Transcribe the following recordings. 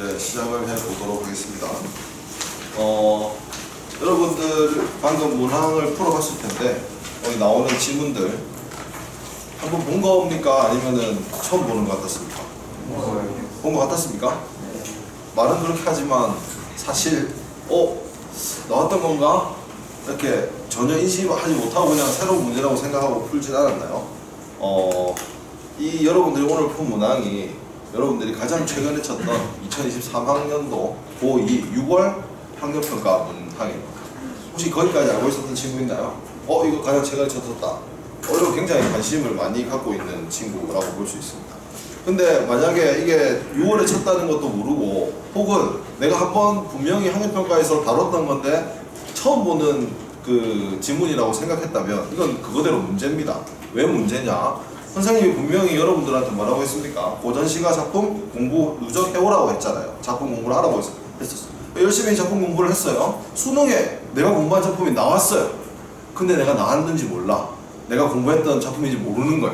이제 시작을 해보도록 하겠습니다. 여러분들 방금 문항을 풀어봤을 텐데 여기 나오는 지문들 한번 본 겁니까? 아니면은 처음 보는 것 같았습니까? 본 것 같았습니까? 말은 그렇게 하지만 사실 나왔던 건가? 이렇게 전혀 인식하지 못하고 그냥 새로운 문제라고 생각하고 풀진 않았나요? 이 여러분들이 오늘 푼 문항이 여러분들이 가장 최근에 쳤던 2023학년도 고2 6월 학력평가 문항입니다. 혹시 거기까지 알고 있었던 친구 있나요? 이거 가장 최근에 쳤었다. 이거 굉장히 관심을 많이 갖고 있는 친구라고 볼 수 있습니다. 근데 만약에 이게 6월에 쳤다는 것도 모르고 혹은 내가 한번 분명히 학력평가에서 다뤘던 건데 처음 보는 그 지문이라고 생각했다면 이건 그거대로 문제입니다. 왜 문제냐? 선생님이 분명히 여러분들한테 뭐라고 했습니까? 고전시가 작품 공부 누적해오라고 했잖아요. 작품 공부를 하라고 했었어요. 열심히 작품 공부를 했어요. 수능에 내가 공부한 작품이 나왔어요. 근데 내가 나왔는지 몰라. 내가 공부했던 작품인지 모르는 거야.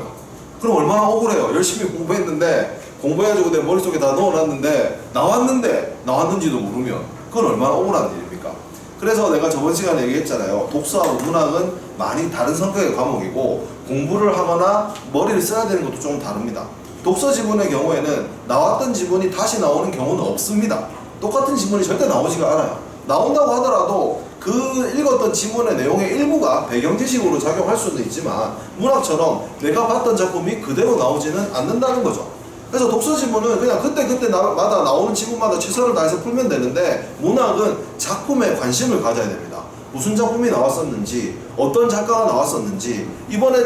그럼 얼마나 억울해요. 열심히 공부했는데 공부해가지고 내 머릿속에 다 넣어놨는데 나왔는지도 모르면 그건 얼마나 억울한 일입니까? 그래서 내가 저번 시간에 얘기했잖아요. 독서하고 문학은 많이 다른 성격의 과목이고 공부를 하거나 머리를 써야 되는 것도 조금 다릅니다. 독서 지문의 경우에는 나왔던 지문이 다시 나오는 경우는 없습니다. 똑같은 지문이 절대 나오지가 않아요. 나온다고 하더라도 그 읽었던 지문의 내용의 일부가 배경 지식으로 작용할 수는 있지만 문학처럼 내가 봤던 작품이 그대로 나오지는 않는다는 거죠. 그래서 독서 지문은 그냥 그때마다 나오는 지문마다 최선을 다해서 풀면 되는데 문학은 작품에 관심을 가져야 됩니다. 무슨 작품이 나왔었는지, 어떤 작가가 나왔었는지,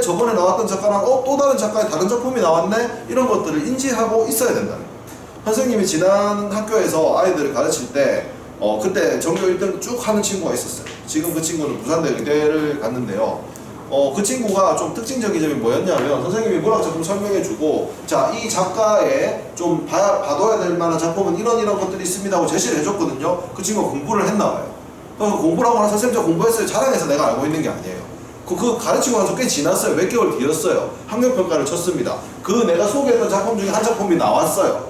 저번에 나왔던 작가랑 또 다른 작가의 다른 작품이 나왔네? 이런 것들을 인지하고 있어야 된다는 거예요. 선생님이 지난 학교에서 아이들을 가르칠 때 그때 전교 1등 쭉 하는 친구가 있었어요. 지금 그 친구는 부산대 의대를 갔는데요. 그 친구가 좀 특징적인 점이 뭐였냐면 선생님이 문학작품 설명해주고 자, 이 작가의 좀 봐둬야 될 만한 작품은 이런 것들이 있습니다 하고 제시를 해줬거든요. 그 친구가 공부를 했나봐요. 그래서 공부를 하거나 선생님 저 공부했어요 자랑해서 내가 알고 있는 게 아니에요. 그 가르치고 나서 꽤 지났어요. 몇 개월 뒤였어요. 학력평가를 쳤습니다. 내가 소개했던 작품 중에 한 작품이 나왔어요.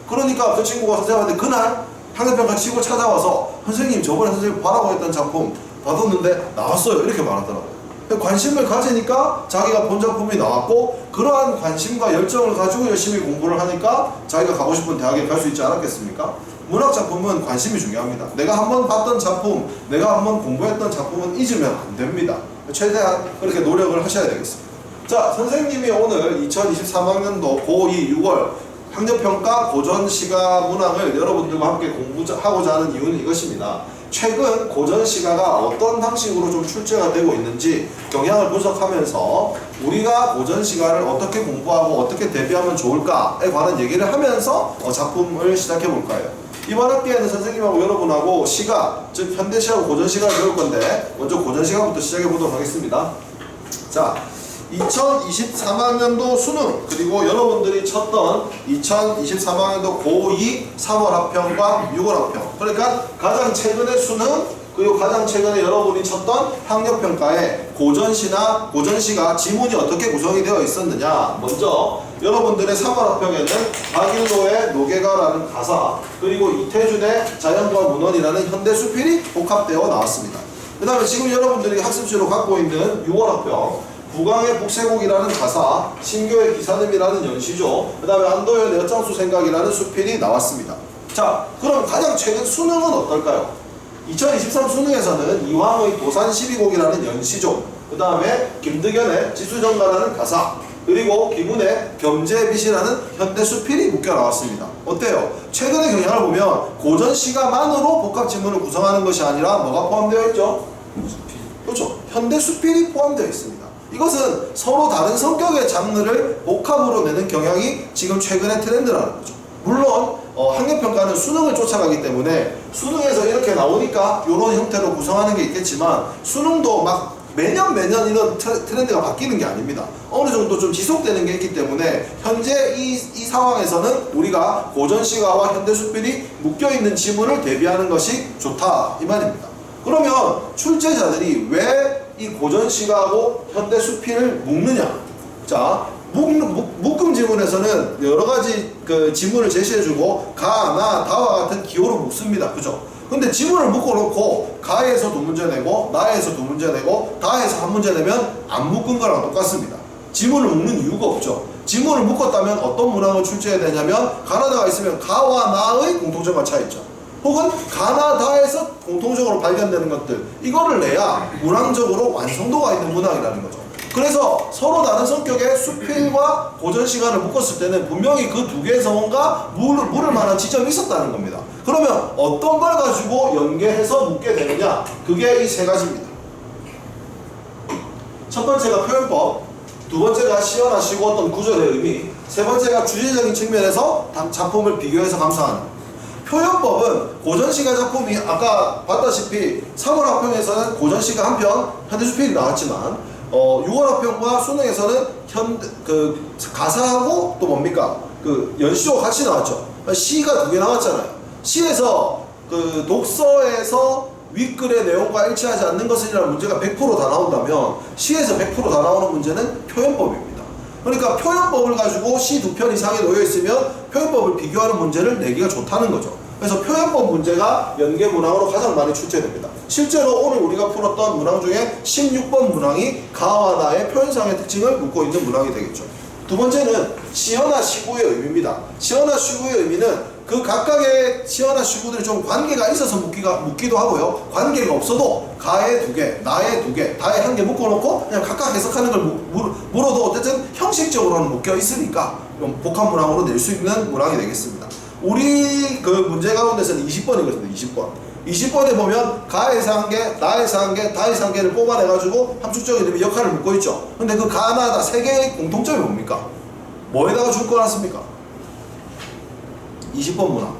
그러니까 그 친구가 선생님한테 그날 학력평가 치고 찾아와서 선생님 저번에 선생님 봐라고 했던 작품 받았는데 나왔어요 이렇게 말하더라고요. 관심을 가지니까 자기가 본 작품이 나왔고 그러한 관심과 열정을 가지고 열심히 공부를 하니까 자기가 가고 싶은 대학에 갈 수 있지 않았겠습니까? 문학작품은 관심이 중요합니다. 내가 한번 봤던 작품, 내가 한번 공부했던 작품은 잊으면 안 됩니다. 최대한 그렇게 노력을 하셔야 되겠습니다. 자, 선생님이 오늘 2023학년도 고2 6월 학력평가 고전시가 문항을 여러분들과 함께 공부하고자 하는 이유는 이것입니다. 최근 고전시가가 어떤 방식으로 좀 출제가 되고 있는지 경향을 분석하면서 우리가 고전시가를 어떻게 공부하고 어떻게 대비하면 좋을까에 관한 얘기를 하면서 작품을 시작해 볼까요? 이번 학기에는 선생님하고 여러분하고 시가, 즉 현대시하고 고전시가를 배울 건데 먼저 고전시가부터 시작해 보도록 하겠습니다. 자, 2023학년도 수능 그리고 여러분들이 쳤던 2023학년도 고2 3월 합평과 6월 합평, 그러니까 가장 최근의 수능 그리고 가장 최근에 여러분이 쳤던 학력평가에 고전시가 지문이 어떻게 구성이 되어 있었느냐. 먼저 여러분들의 3월 합평에는 박일로의 노계가라는 가사 그리고 이태준의 자연과 문헌이라는 현대수필이 복합되어 나왔습니다. 그 다음에 지금 여러분들이 학습지로 갖고 있는 6월 합평 부강의 북새곡이라는 가사, 신교의 기사님이라는 연시조, 그 다음에 안도현의 엿장수 생각이라는 수필이 나왔습니다. 자, 그럼 가장 최근 수능은 어떨까요? 2023 수능에서는 이황의 도산 12곡이라는 연시조, 그 다음에 김득연의 지수정가라는 가사, 그리고 김운의 겸재빛이라는 현대수필이 묶여 나왔습니다. 어때요? 최근의 경향을 보면 고전시가만으로 복합지문을 구성하는 것이 아니라 뭐가 포함되어 있죠? 그렇죠. 현대수필이 포함되어 있습니다. 이것은 서로 다른 성격의 장르를 복합으로 내는 경향이 지금 최근의 트렌드라는 거죠. 물론 학력평가는 수능을 쫓아가기 때문에 수능에서 이렇게 나오니까 이런 형태로 구성하는 게 있겠지만 수능도 막 매년 이런 트렌드가 바뀌는 게 아닙니다. 어느 정도 좀 지속되는 게 있기 때문에 현재 이 상황에서는 우리가 고전시가와 현대수필이 묶여있는 지문을 대비하는 것이 좋다 이 말입니다. 그러면 출제자들이 왜 이 고전시가하고 현대수필을 묶느냐? 자, 묶음 지문에서는 여러 가지 그 지문을 제시해주고 가, 나, 다와 같은 기호로 묶습니다. 그죠? 근데 지문을 묶어놓고 가에서 두 문제 내고 나에서 두 문제 내고 다에서 한 문제 내면 안 묶은 거랑 똑같습니다. 지문을 묶는 이유가 없죠. 지문을 묶었다면 어떤 문항을 출제해야 되냐면 가나다가 있으면 가와 나의 공통점과 차이점, 혹은 가나 다에서 공통적으로 발견되는 것들, 이거를 내야 문항적으로 완성도가 있는 문항이라는 거죠. 그래서 서로 다른 성격의 수필과 고전 시간을 묶었을 때는 분명히 그 두 개에서 뭔가 물을 만한 지점이 있었다는 겁니다. 그러면 어떤 걸 가지고 연계해서 묶게 되느냐, 그게 이 세 가지입니다. 첫 번째가 표현법, 두 번째가 시연하시고 어떤 구절의 의미, 세 번째가 주제적인 측면에서 작품을 비교해서 감상하는. 표현법은 고전시가 작품이 아까 봤다시피 3월 합평에서는 고전시가 한 편, 현대수필이 나왔지만 6월 합평과 수능에서는 가사하고 또 뭡니까? 그 연시조가 같이 나왔죠. 시가 두 개 나왔잖아요. 시에서 그 독서에서 윗글의 내용과 일치하지 않는 것이라는 문제가 100% 다 나온다면 시에서 100% 다 나오는 문제는 표현법입니다. 그러니까 표현법을 가지고 시 두 편 이상이 놓여 있으면 표현법을 비교하는 문제를 내기가 좋다는 거죠. 그래서 표현법 문제가 연계 문항으로 가장 많이 출제됩니다. 실제로 오늘 우리가 풀었던 문항 중에 16번 문항이 가와 나의 표현상의 특징을 묻고 있는 문항이 되겠죠. 두 번째는 시어나 시구의 의미입니다. 시어나 시구의 의미는 그 각각의 시어나 시구들이 좀 관계가 있어서 묻기도 하고요. 관계가 없어도 가에 두 개, 나에 두 개, 다에 한 개 묶어놓고 그냥 각각 해석하는 걸 물어도 어쨌든 형식적으로는 묶여 있으니까 복합 문항으로 낼 수 있는 문항이 되겠습니다. 우리 그 문제 가운데서는 20번이거든요. 20번에 보면 가에서 한 개, 나에서 한 개, 다에서 한 개를 뽑아내가지고 함축적인 의미 역할을 묻고 있죠. 근데 그 가나 다 세 개의 공통점이 뭡니까? 뭐에다가 줄 거놨습니까? 20번 문항.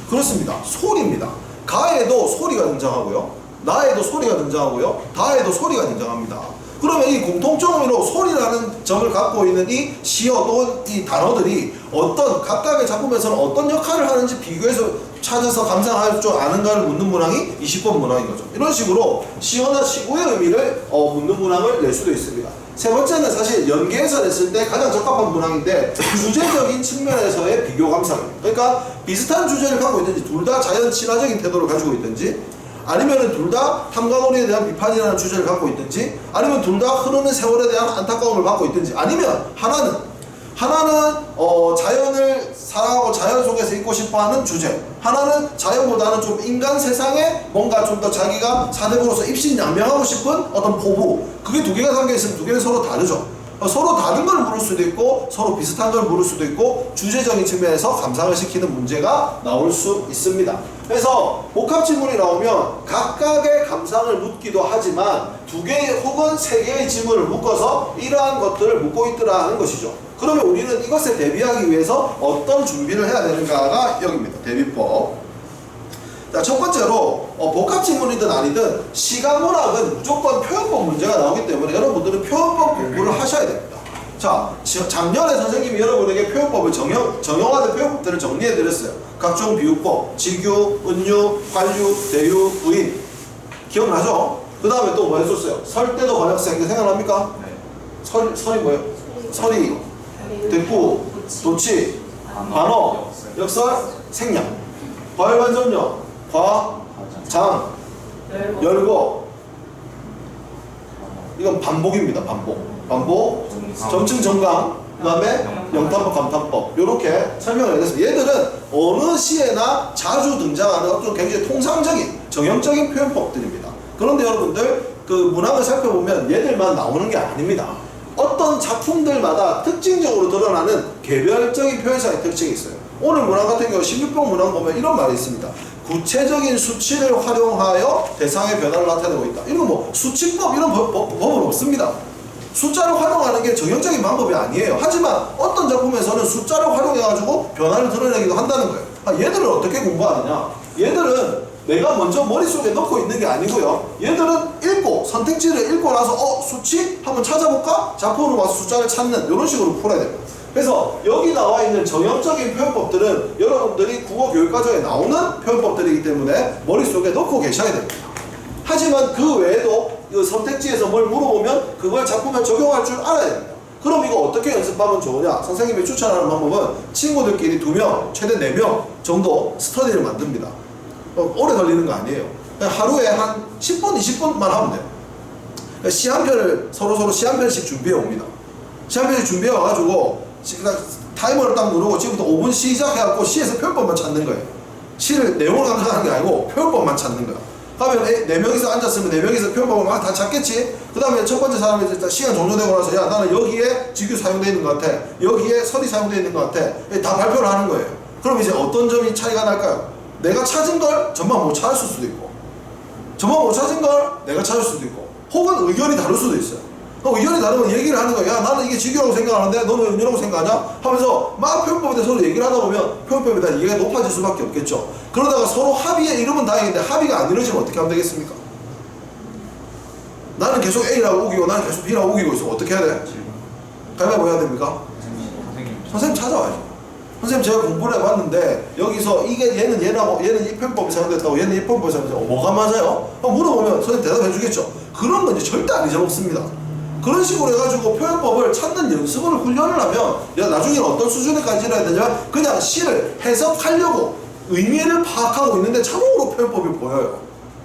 그렇습니다. 소리입니다. 가에도 소리가 등장하고요. 나에도 소리가 등장하고요. 다에도 소리가 등장합니다. 그러면 이 공통점으로 소리라는 점을 갖고 있는 이 시어 또는 이 단어들이 어떤 각각의 작품에서는 어떤 역할을 하는지 비교해서 찾아서 감상할 줄 아는가를 묻는 문항이 20번 문항인 거죠. 이런 식으로 시어나 시구의 의미를 묻는 문항을 낼 수도 있습니다. 세 번째는 사실 연계해서 냈을 때 가장 적합한 문항인데 주제적인 측면에서의 비교 감상입니다. 그러니까 비슷한 주제를 갖고 있든지 둘 다 자연 친화적인 태도를 가지고 있든지, 아니면은 둘 다 탐관오리에 대한 비판이라는 주제를 갖고 있든지, 아니면 둘 다 흐르는 세월에 대한 안타까움을 갖고 있든지, 아니면 하나는 자연을 사랑하고 자연 속에서 있고 싶어하는 주제, 하나는 자연보다는 좀 인간 세상에 뭔가 좀 더 자기가 사대부로서 입신양명하고 싶은 어떤 포부, 그게 두 개가 담겨있으면 두 개는 서로 다르죠. 서로 다른 걸 물을 수도 있고 서로 비슷한 걸 물을 수도 있고 주제적인 측면에서 감상을 시키는 문제가 나올 수 있습니다. 그래서 복합 지문이 나오면 각각의 감상을 묻기도 하지만 두 개 혹은 세 개의 지문을 묶어서 이러한 것들을 묻고 있더라 하는 것이죠. 그러면 우리는 이것에 대비하기 위해서 어떤 준비를 해야 되는가가 여기입니다. 대비법. 자, 첫 번째로 복합 지문이든 아니든 시가문학은 무조건 표현법 문제가 나오기 때문에 여러분들은 표현법 공부를 하셔야 됩니다. 자, 작년에 선생님이 여러분에게 표현법을 정형화된 표현법들을 정리해드렸어요. 각종 비유법, 직유, 은유, 관유, 대유, 부인. 기억나죠? 그 다음에 또 뭐 했었어요? 설대도 번역생. 이거 생각납니까? 네. 설이 뭐예요? 설이, 대꾸, 도치, 반어, 역설, 생략. 과열반전력, 과, 장, 열고. 이건 반복입니다. 반복, 점층, 정강, 그 다음에 영탄법, 감탄법, 이렇게 설명을 해드렸습니다. 얘들은 어느 시에나 자주 등장하는 어떤 굉장히 통상적인 정형적인 표현법들입니다. 그런데 여러분들 그 문학을 살펴보면 얘들만 나오는 게 아닙니다. 어떤 작품들마다 특징적으로 드러나는 개별적인 표현상의 특징이 있어요. 오늘 문항 같은 경우 16번 문항 보면 이런 말이 있습니다. 구체적인 수치를 활용하여 대상의 변화를 나타내고 있다. 이런 뭐 수치법 이런 법은 없습니다. 숫자를 활용하는 게 정형적인 방법이 아니에요. 하지만 어떤 작품에서는 숫자를 활용해가지고 변화를 드러내기도 한다는 거예요. 얘들은 어떻게 공부하느냐? 얘들은 내가 먼저 머릿속에 넣고 있는 게 아니고요. 얘들은 읽고 선택지를 읽고 나서 수치? 한번 찾아볼까? 작품으로 와서 숫자를 찾는 이런 식으로 풀어야 됩니다. 그래서 여기 나와 있는 정형적인 표현법들은 여러분들이 국어 교육과정에 나오는 표현법들이기 때문에 머릿속에 넣고 계셔야 됩니다. 하지만 그 외에도 이 선택지에서 뭘 물어보면 그걸 작품에 적용할 줄 알아야 됩니다. 그럼 이거 어떻게 연습하면 좋으냐? 선생님이 추천하는 방법은 친구들끼리 2명, 최대 4명 정도 스터디를 만듭니다. 오래 걸리는 거 아니에요. 그냥 하루에 한 10분, 20분만 하면 돼요. 시 한 편을 서로 시 한 편씩 준비해 옵니다. 시 한 편씩 준비해 와가지고 타이머를 딱 누르고 지금부터 5분 시작해갖고 시에서 표현법만 찾는 거예요. 시를 내용을 감상하는 게 아니고 표현법만 찾는 거야. 그러면 4명이서 앉았으면 4명이서 표현법을 막 다 찾겠지? 그 다음에 첫 번째 사람이 일단 시간 종료되고 나서 야 나는 여기에 직유 사용되어 있는 것 같아. 여기에 서리 사용되어 있는 것 같아. 다 발표를 하는 거예요. 그럼 이제 어떤 점이 차이가 날까요? 내가 찾은 걸 전만 못 찾을 수도 있고 전만 못 찾은 걸 내가 찾을 수도 있고 혹은 의견이 다를 수도 있어요. 의견이 다르면 얘기를 하는 거야. 야 나는 이게 직유라고 생각하는데 너는 은유라고 생각하냐? 하면서 막 표현법에 대해서 서로 얘기를 하다 보면 표현법에 대한 이해가 높아질 수밖에 없겠죠. 그러다가 서로 합의에 이르면 다행인데 합의가 안 이루어지면 어떻게 하면 되겠습니까? 나는 계속 A라고 우기고 나는 계속 B라고 우기고 있어. 어떻게 해야 돼? 가위바위보 해야 됩니까? 선생님 찾아와야죠. 선생님 제가 공부를 해봤는데 여기서 이게 얘는 얘라고 얘는 이 표현법이 사용됐다고 얘는 이 표현법이 사용됐다고 뭐가 맞아요? 물어보면 선생님 대답해 주겠죠. 그런 건 이제 절대 안 잊어먹습니다. 그런 식으로 해가지고 표현법을 찾는 연습을 훈련을 하면 나중에는 어떤 수준에까지 이뤄야 되냐면 그냥 시를 해석하려고 의미를 파악하고 있는데 자동으로 표현법이 보여요.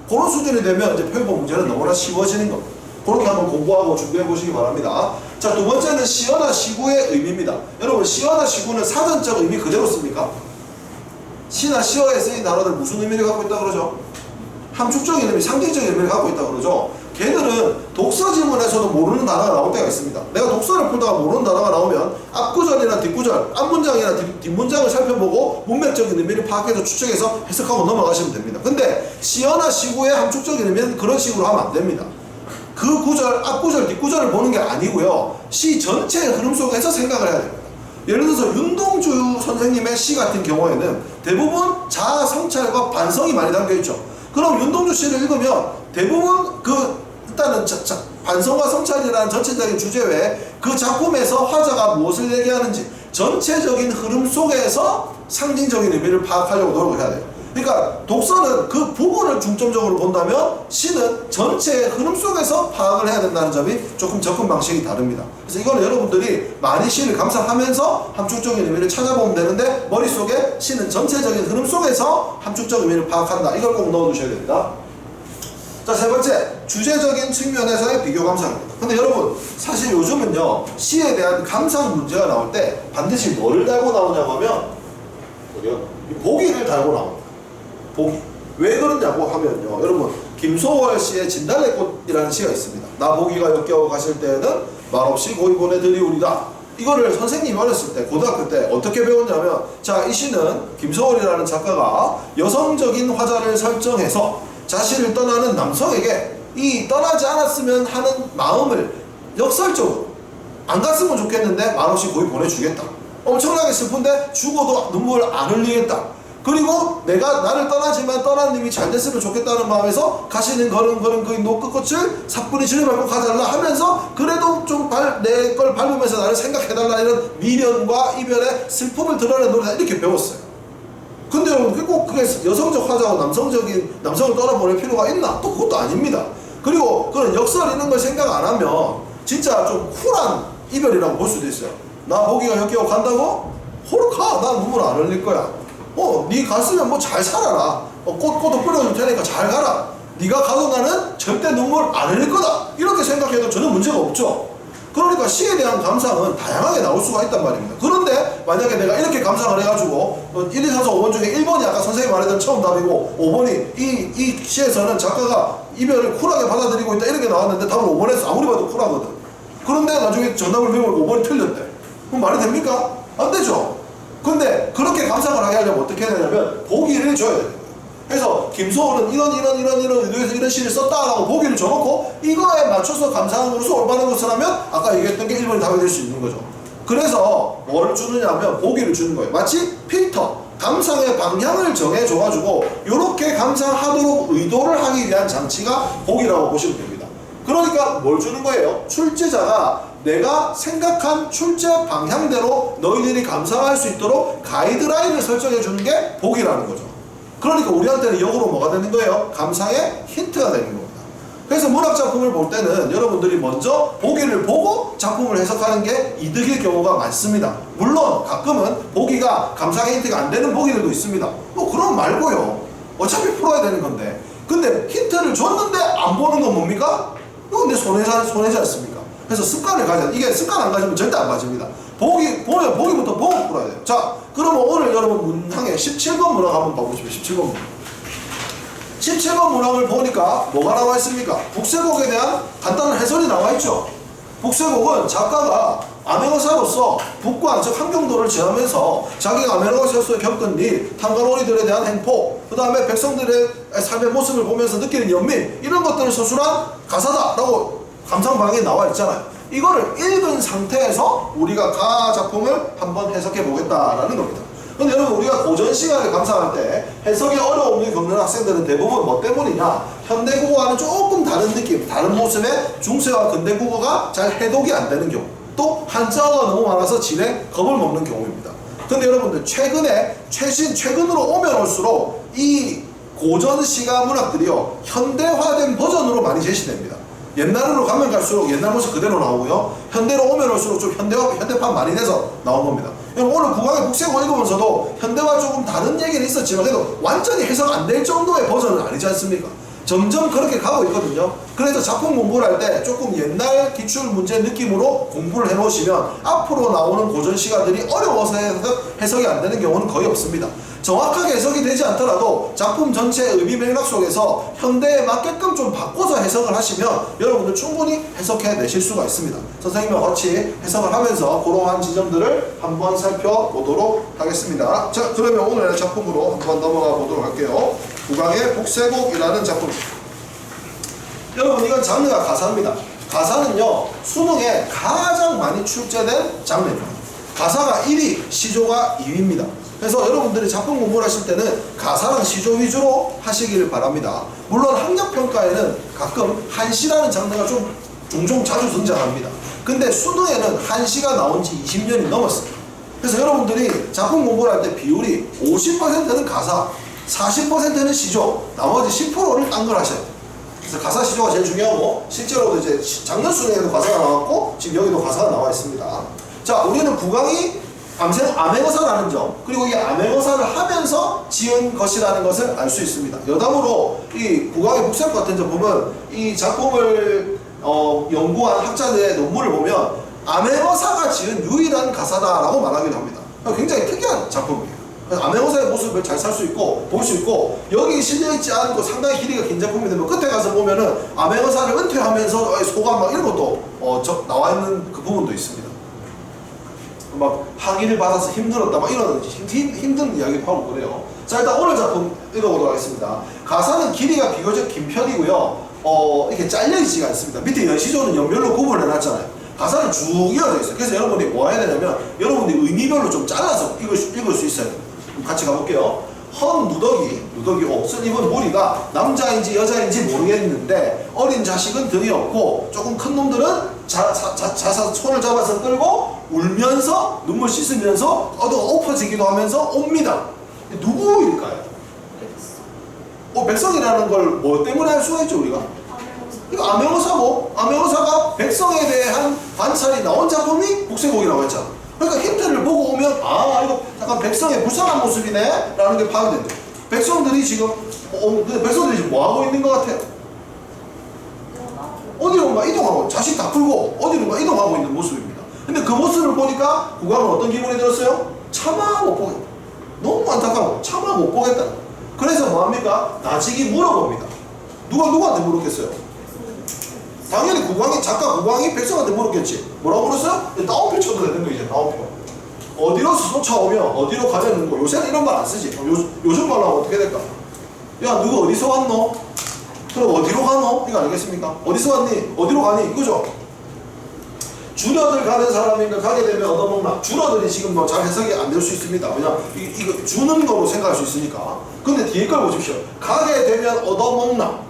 그런 수준이 되면 이제 표현법 문제는 너무나 쉬워지는 겁니다. 그렇게 한번 공부하고 준비해 보시기 바랍니다. 자, 2번째는 시어나 시구의 의미입니다. 여러분 시어나 시구는 사전적 의미 그대로 씁니까? 시나 시어에 쓰인 단어들 무슨 의미를 갖고 있다고 그러죠? 함축적인 의미, 상징적인 의미를 갖고 있다고 그러죠. 걔들은 독서 지문에서도 모르는 단어가 나올 때가 있습니다. 내가 독서를 풀다가 모르는 단어가 나오면 앞구절이나 뒷구절, 앞문장이나 뒷문장을 살펴보고 문맥적인 의미를 파악해서 추측해서 해석하고 넘어가시면 됩니다. 근데 시어나 시구의 함축적인 의미는 그런 식으로 하면 안 됩니다. 그 구절, 앞구절, 뒷구절을 보는 게 아니고요. 시 전체의 흐름 속에서 생각을 해야 됩니다. 예를 들어서 윤동주 선생님의 시 같은 경우에는 대부분 자아 성찰과 반성이 많이 담겨있죠. 그럼 윤동주 시를 읽으면 대부분 일단은 반성과 성찰이라는 전체적인 주제 외에 그 작품에서 화자가 무엇을 얘기하는지 전체적인 흐름 속에서 상징적인 의미를 파악하려고 노력을 해야 돼요. 그러니까 독서는 그 부분을 중점적으로 본다면 시는 전체의 흐름 속에서 파악을 해야 된다는 점이 조금 접근 방식이 다릅니다. 그래서 이거는 여러분들이 많이 시를 감상하면서 함축적인 의미를 찾아보면 되는데 머릿속에 시는 전체적인 흐름 속에서 함축적 의미를 파악한다. 이걸 꼭 넣어두셔야 됩니다. 자, 3번째, 주제적인 측면에서의 비교 감상입니다. 근데 여러분 사실 요즘은요 시에 대한 감상 문제가 나올 때 반드시 뭐를 달고 나오냐고 하면 보기를 달고 나옵니다. 보기. 왜 그러냐고 하면요 여러분 김소월 씨의 진달래꽃이라는 시가 있습니다. 나 보기가 역겨워 가실 때에는 말없이 고이 보내드리우리다. 이거를 선생님이 어렸을 때 고등학교 때 어떻게 배웠냐면 자, 이 시는 김소월이라는 작가가 여성적인 화자를 설정해서 자신을 떠나는 남성에게 이 떠나지 않았으면 하는 마음을 역설적으로 안 갔으면 좋겠는데 말없이 거의 보내주겠다. 엄청나게 슬픈데 죽어도 눈물 안 흘리겠다. 그리고 내가 나를 떠나지만 떠난 님이 잘 됐으면 좋겠다는 마음에서 가시는 걸음 그 노끝꽃을 사뿐히 줄여 밟고 가달라 하면서 그래도 좀 내 걸 밟으면서 나를 생각해달라 이런 미련과 이별의 슬픔을 드러내는 노래다 이렇게 배웠어요. 근데 여러분 꼭 그게 여성적 화자고 남성을 떠나보낼 필요가 있나? 또 그것도 아닙니다. 그리고 그런 역설 이런 걸 생각 안 하면 진짜 좀 쿨한 이별이라고 볼 수도 있어요. 나 보기가 역겨워 간다고? 호로 가. 난 눈물 안 흘릴 거야. 네 갔으면 뭐 잘 살아라. 꽃도 뿌려줄 테니까 잘 가라. 네가 가도 나는 절대 눈물 안 흘릴 거다. 이렇게 생각해도 전혀 문제가 없죠. 그러니까 시에 대한 감상은 다양하게 나올 수가 있단 말입니다. 그런데 만약에 내가 이렇게 감상을 해가지고 1, 2, 3, 4, 5번 중에 1번이 아까 선생님이 말했던 처음 답이고 5번이 이 시에서는 작가가 이별을 쿨하게 받아들이고 있다 이렇게 나왔는데 답을 5번 했어. 아무리 봐도 쿨하거든. 그런데 나중에 정답을 배우고 5번이 틀렸대. 그럼 말이 됩니까? 안 되죠. 근데 그렇게 감상을 하게 하려면 어떻게 해야 되냐면 보기를 줘야 돼요. 그래서 김소월은 이런 의도에서 이런 시를 썼다라고 보기를 줘놓고 이거에 맞춰서 감상으로서 올바른 것을 하면 아까 얘기했던 게 1번이 답이 될 수 있는 거죠. 그래서 뭘 주느냐 하면 보기를 주는 거예요. 마치 필터, 감상의 방향을 정해줘가지고 이렇게 감상하도록 의도를 하기 위한 장치가 보기라고 보시면 됩니다. 그러니까 뭘 주는 거예요? 출제자가 내가 생각한 출제 방향대로 너희들이 감상할 수 있도록 가이드라인을 설정해 주는 게 보기라는 거죠. 그러니까 우리한테는 역으로 뭐가 되는 거예요? 감상의 힌트가 되는 겁니다. 그래서 문학작품을 볼 때는 여러분들이 먼저 보기를 보고 작품을 해석하는 게 이득일 경우가 많습니다. 물론 가끔은 보기가 감상 힌트가 안 되는 보기들도 있습니다. 뭐 그럼 말고요. 어차피 풀어야 되는 건데. 근데 힌트를 줬는데 안 보는 건 뭡니까? 이건 내 손해지 않습니까? 그래서 습관을 가져야 돼. 이게 습관 안 가지면 절대 안 가집니다. 보기부터 보고 풀어야 돼요. 자, 그러면 오늘 여러분 문항에 17번 문항 한번 봐보시죠. 17번 문항. 17번 문항을 보니까 뭐가 나와 있습니까? 북새곡에 대한 간단한 해설이 나와 있죠. 북새곡은 작가가 암행어사로서 북관, 즉 함경도를 지나면서 자기가 암행어사로서 겪은 일, 탄간오리들에 대한 행포, 그 다음에 백성들의 삶의 모습을 보면서 느끼는 연민, 이런 것들을 서술한 가사다라고 감상방에 나와 있잖아요. 이거를 읽은 상태에서 우리가 가 작품을 한번 해석해 보겠다라는 겁니다. 근데 여러분, 우리가 고전 시간을 감상할 때 해석에 어려움을 겪는 학생들은 대부분 뭐 때문이냐? 현대국어와는 조금 다른 느낌, 다른 모습의 중세와 근대국어가 잘 해독이 안 되는 경우, 또 한자어가 너무 많아서 진행 겁을 먹는 경우입니다. 근데 여러분들 최근으로 오면 올수록 이 고전 시가 문학들이요, 현대화된 버전으로 많이 제시됩니다. 옛날으로 가면 갈수록 옛날 모습 그대로 나오고요, 현대로 오면 올수록 좀 현대판 많이 돼서 나온 겁니다. 오늘 국왕의 북새곡 읽으면서도 현대와 조금 다른 얘기는 있었지만 그래도 완전히 해석 안 될 정도의 버전은 아니지 않습니까? 점점 그렇게 가고 있거든요. 그래서 작품 공부를 할 때 조금 옛날 기출 문제 느낌으로 공부를 해놓으시면 앞으로 나오는 고전 시가들이 어려워서 해석이 안 되는 경우는 거의 없습니다. 정확하게 해석이 되지 않더라도 작품 전체의 의미 맥락 속에서 현대에 맞게끔 좀 바꿔서 해석을 하시면 여러분들 충분히 해석해내실 수가 있습니다. 선생님과 같이 해석을 하면서 그러한 지점들을 한번 살펴보도록 하겠습니다. 자, 그러면 오늘의 작품으로 한번 넘어가 보도록 할게요. 국왕의 북새곡이라는 작품. 여러분, 이건 장르가 가사입니다. 가사는요, 수능에 가장 많이 출제된 장르입니다. 가사가 1위, 시조가 2위입니다. 그래서 여러분들이 작품 공부를 하실 때는 가사랑 시조 위주로 하시길 바랍니다. 물론 학력평가에는 가끔 한시라는 장르가 좀 종종 자주 등장합니다. 근데 수능에는 한시가 나온 지 20년이 넘었습니다. 그래서 여러분들이 작품 공부를 할 때 비율이 50%는 가사, 40%는 시조, 나머지 10%를 딴 걸 하셔야 돼요. 그래서 가사 시조가 제일 중요하고, 실제로도 이제 작년 수능에도 가사가 나왔고 지금 여기도 가사가 나와 있습니다. 자, 우리는 국왕이 암행어사라는 점, 그리고 이 암행어사를 하면서 지은 것이라는 것을 알 수 있습니다. 여담으로 이 국왕의 북새곡 같은 점 보면 이 작품을 연구한 학자들의 논문을 보면 암행어사가 지은 유일한 가사다라고 말하기도 합니다. 굉장히 특이한 작품이에요. 암행어사의 모습을 잘 살 수 있고 볼 수 있고, 여기 실려있지 않고 상당히 길이가 긴 작품인데 끝에 가서 보면은 암행어사를 은퇴하면서 소감 막 이런 것도 나와 있는 그 부분도 있습니다. 막 학위를 받아서 힘들었다 막 이런 힘든 이야기도 하고 그래요. 자, 일단 오늘 작품 읽어보도록 하겠습니다. 가사는 길이가 비교적 긴 편이고요, 이렇게 잘려있지가 않습니다. 밑에 연시조는 연별로 구분을 해놨잖아요. 가사는 쭉 이어져 있어요. 그래서 여러분들이 뭐 해야 되냐면 여러분들이 의미별로 좀 잘라서 읽을 수 있어요. 같이 가볼게요. 헌 누더기 옷을 입은 무리가 남자인지 여자인지 모르겠는데 어린 자식은 등에 업고 조금 큰 놈들은 손을 잡아서 끌고 울면서 눈물 씻으면서 엎어지기도 하면서 옵니다. 누구일까요? 백성이라는 걸 뭐 때문에 알 수가 있죠, 우리가? 이거 암행어사고, 암행어사가 백성에 대한 관찰이 나온 작품이 북새곡이라고 했잖아. 그러니까 힌트를 보고 오면 이거 약간 백성의 불쌍한 모습이네 라는 게 파악된대. 백성들이 지금 뭐 하고 있는 것 같아요? 어디론가 이동하고, 자식 다 풀고 어디론가 이동하고 있는 모습입니다. 근데 그 모습을 보니까 국왕은 어떤 기분이 들었어요? 차마 못 보겠다. 너무 안타까워. 차마 못 보겠다. 그래서 뭐합니까? 나직이 물어봅니다. 누구한테 물었겠어요? 당연히 작가 국왕이 백성한테 물었겠지. 뭐라고 물었어요? 따옴표 쳐도 되는 거, 이제 따옴표. 어디로 쫓아오면 어디로 가자는 거. 요새는 이런 말 안 쓰지. 요즘 말로 하면 어떻게 될까? 야, 누구 어디서 왔노? 그럼 어디로 가노? 이거 알겠습니까? 어디서 왔니? 어디로 가니? 이거죠? 줄어들 가는 사람인가 가게 되면 얻어먹나? 줄어들이 지금 뭐 잘 해석이 안 될 수 있습니다. 왜냐면 이거 주는 거로 생각할 수 있으니까. 근데 뒤에 걸 보십시오. 가게 되면 얻어먹나?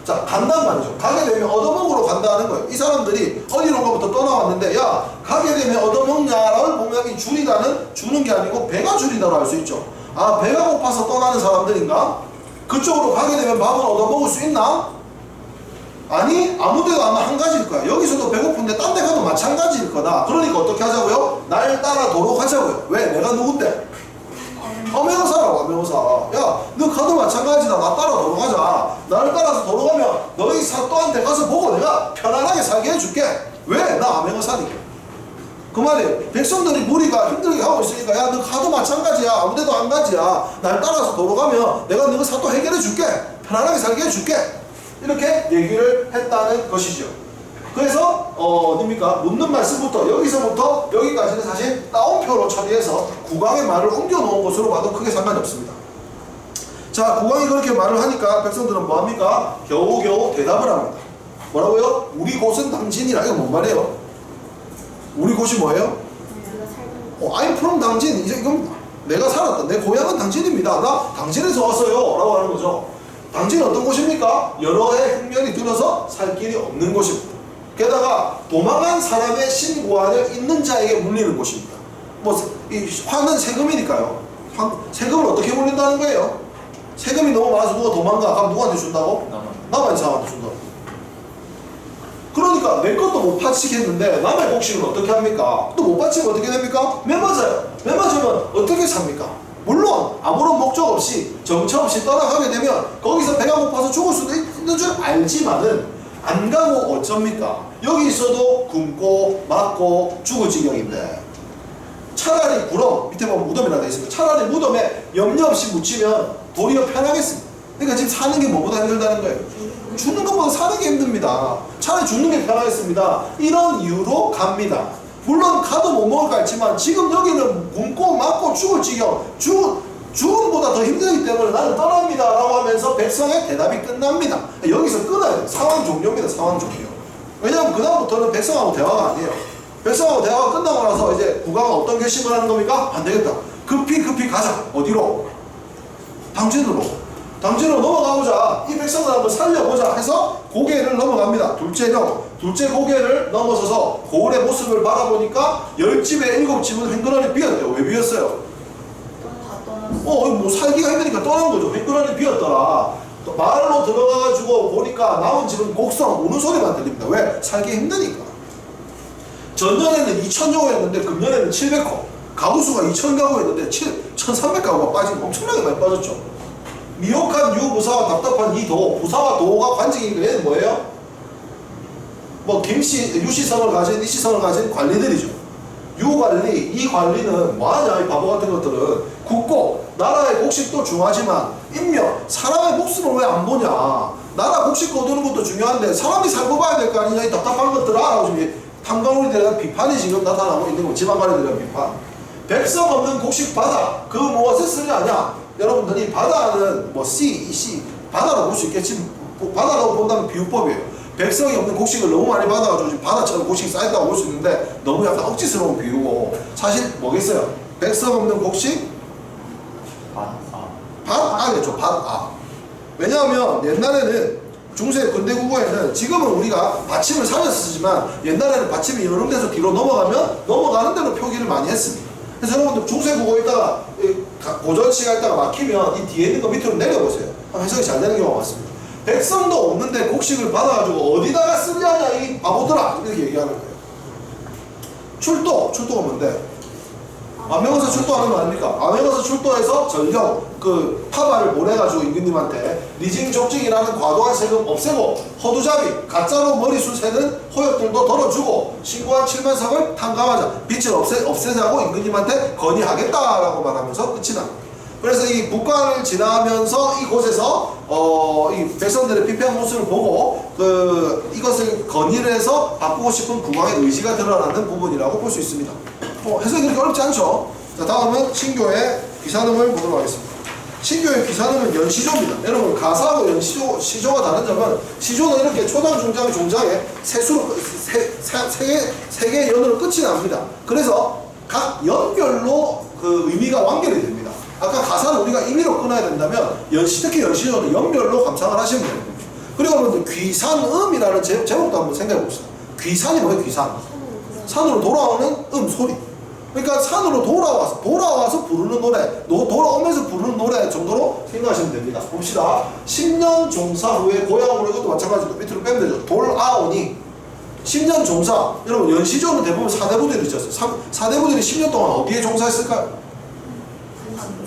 자, 간다는 말이죠. 가게 되면 얻어먹으러 간다는 거예요. 이 사람들이 어디론가부터 떠나왔는데, 야, 가게 되면 얻어먹냐라는 보면 이 줄이다는 주는 게 아니고 배가 줄이다로 알 수 있죠. 배가 고파서 떠나는 사람들인가? 그쪽으로 가게 되면 밥은 얻어먹을 수 있나? 아니 아무데도 아마 한 가지일 거야. 여기서도 배고픈데 딴 데 가도 마찬가지일 거다. 그러니까 어떻게 하자고요? 날 따라 도록 하자고요. 왜? 내가 누군데? 암행어사라고. 암행어사. 야, 너 가도 마찬가지다. 나 따라 도록 하자. 나를 따라서 도록 하면 너희 사또한테 가서 보고 내가 편안하게 살게 해줄게. 왜? 나 암행어사니까. 그 말이에요. 백성들이 무리가 힘들게 하고 있으니까 야, 너 가도 마찬가지야. 아무데도 안 가지야. 날 따라서 도록 하면 내가 너희 사또 해결해 줄게. 편안하게 살게 해줄게. 이렇게 얘기를 했다는 것이죠. 그래서 어딥니까? 묻는 말씀부터 여기서부터 여기까지는 사실 따옴표로 처리해서 국왕의 말을 옮겨 놓은 것으로 봐도 크게 상관이 없습니다. 자, 국왕이 그렇게 말을 하니까 백성들은 뭐합니까? 겨우겨우 대답을 합니다. 뭐라고요? 우리 곳은 당진이라. 이거 뭔 말이에요? 우리 곳이 뭐예요? I'm from 당진. 이제 이건 내가 살았다. 내 고향은 당진입니다. 나 당진에서 왔어요. 라고 하는 거죠. 당진은 어떤 곳입니까? 여러 해 흉년이 들어서 살 길이 없는 곳입니다. 게다가 도망한 사람의 신고안을 있는 자에게 물리는 곳입니다. 이 화는 세금이니까요. 세금을 어떻게 물린다는 거예요? 세금이 너무 많아서 누가 도망가. 그럼 누구한테 준다고? 남한 사람한테 준다고. 그러니까 내 것도 못 바치겠는데 남의 복식을 어떻게 합니까? 또 못 바치면 어떻게 됩니까? 매 맞아요. 매 맞으면 어떻게 삽니까? 물론 아무런 목적 없이 정처 없이 떠나가게 되면 거기서 배가 고파서 죽을 수도 있는 줄 알지만은 안 가고 어쩝니까? 여기 있어도 굶고 맞고 죽을 지경인데 차라리 구렁 밑에 보면 무덤이라 되어 있습니다. 차라리 무덤에 염려 없이 묻히면 도리어 편하겠습니다. 그러니까 지금 사는 게 뭐보다 힘들다는 거예요. 죽는 것보다 사는 게 힘듭니다. 차라리 죽는 게 편하겠습니다. 이런 이유로 갑니다. 물론 가도 못 먹을 것 같지만 지금 여기는 굶고 맞고 죽을 지경, 죽음보다 더 힘들기 때문에 나는 떠납니다 라고 하면서 백성의 대답이 끝납니다. 여기서 끊어야 돼요. 상황 종료입니다. 상황 종료. 왜냐하면 그다음부터는 백성하고 대화가 아니에요. 백성하고 대화가 끝나고 나서 이제 국왕은 어떤 결심을 하는 겁니까? 안 되겠다. 급히 가자. 어디로? 당진으로 넘어가보자. 이 백성을 한번 살려보자 해서 고개를 넘어갑니다. 둘째 고개를 넘어서서 고을의 모습을 바라보니까 10집에 7집은 횡그러니 비었대요. 왜 비었어요? 뭐 살기가 힘드니까 떠난 거죠. 횡그러니 비었더라. 또 마을로 들어가가지고 보니까 남은 집은 곡성 우는 소리만 들립니다. 왜? 살기 힘드니까. 전년에는 2000호였는데 금년에는 700호. 가구수가 2000가구였는데 1300가구가 빠진 거 엄청나게 많이 빠졌죠. 미혹한 유부사와 답답한 이도, 부사와 도가 관직이니까 얘는 뭐예요? 유시성을 가진, 이시성을 가진 관리들이죠. 유관리, 이 관리는 뭐하냐, 이 바보 같은 것들은. 국고, 나라의 곡식도 중요하지만 인명, 사람의 목숨을 왜 안 보냐. 나라 곡식 거두는 것도 중요한데 사람이 살고 봐야 될 거 아니냐, 이 답답한 것들아 라고 지금 탐관오리들에 대한 비판이 지금 나타나고 있는 거, 지방관리들에 대한 비판. 백성 없는 곡식 바다, 그 무엇에 쓰냐냐. 여러분들이 바다는 씨, 바다로 볼 수 있겠지. 바다라고 본다면 비유법이에요. 백성이 없는 곡식을 너무 많이 받아가지고 지금 바다처럼 곡식이 쌓였다고 볼 수 있는데 너무 약간 억지스러운 비유고, 사실 뭐겠어요? 백성 없는 곡식? 밭아겠죠. 밭아. 왜냐하면 옛날에는 중세 근대 국어에는, 지금은 우리가 받침을 살려서 쓰지만 옛날에는 받침이 여러 데서 뒤로 넘어가면 넘어가는 대로 표기를 많이 했습니다. 그래서 여러분들 중세 국어 읽다가 고전시가 읽다가 막히면 이 뒤에 있는 거 밑으로 내려보세요. 해석이 잘 되는 경우가 많습니다. 백성도 없는데 곡식을 받아가지고 어디다가 쓰냐냐 이 바보들아, 이렇게 얘기하는 거예요. 출도가 뭔데? 암행어사 출도하는 거 아닙니까? 암행어사 출도해서 전령 파발을 보내가지고 임금님한테 리징족직이라는 과도한 세금 없애고 허두잡이 가짜로 머리숱 세는 호역들도 덜어주고 신고한 7만석을 탕감하자, 빚을 없애자고 임금님한테 건의하겠다라고 말하면서 끝이 납니다. 그래서 이 북관을 지나면서 이곳에서 이 백성들의 피폐한 모습을 보고 이것을 건의를 해서 바꾸고 싶은 국왕의 의지가 드러나는 부분이라고 볼 수 있습니다. 해석이 그렇게 어렵지 않죠. 자, 다음은 신교의 비산음을 보도록 하겠습니다. 신교의 비산음은 연시조입니다. 여러분, 가사하고 시조가 다른 점은, 시조는 이렇게 초장, 중장, 종장에 세 개의 연으로 끝이 납니다. 그래서 각 연별로 그 의미가 완결이 됩니다. 아까 가사를 우리가 임의로 끊어야 된다면 특히 연시조는 연별로 감상을 하시면 됩니다. 그리고 여러분들 귀산음이라는 제목도 한번 생각해 봅시다. 귀산이 뭐예요? 귀산. 산으로 돌아오는 소리. 그러니까 산으로 돌아와서 부르는 노래, 돌아오면서 부르는 노래 정도로 생각하시면 됩니다. 봅시다. 10년 종사 후에 고향으로, 이것도 마찬가지로 밑으로 빼면 되죠. 돌아오니 10년 종사, 여러분 연시조는 대부분 사대부들이 있었어요. 사대부들이 10년 동안 어디에 종사했을까요?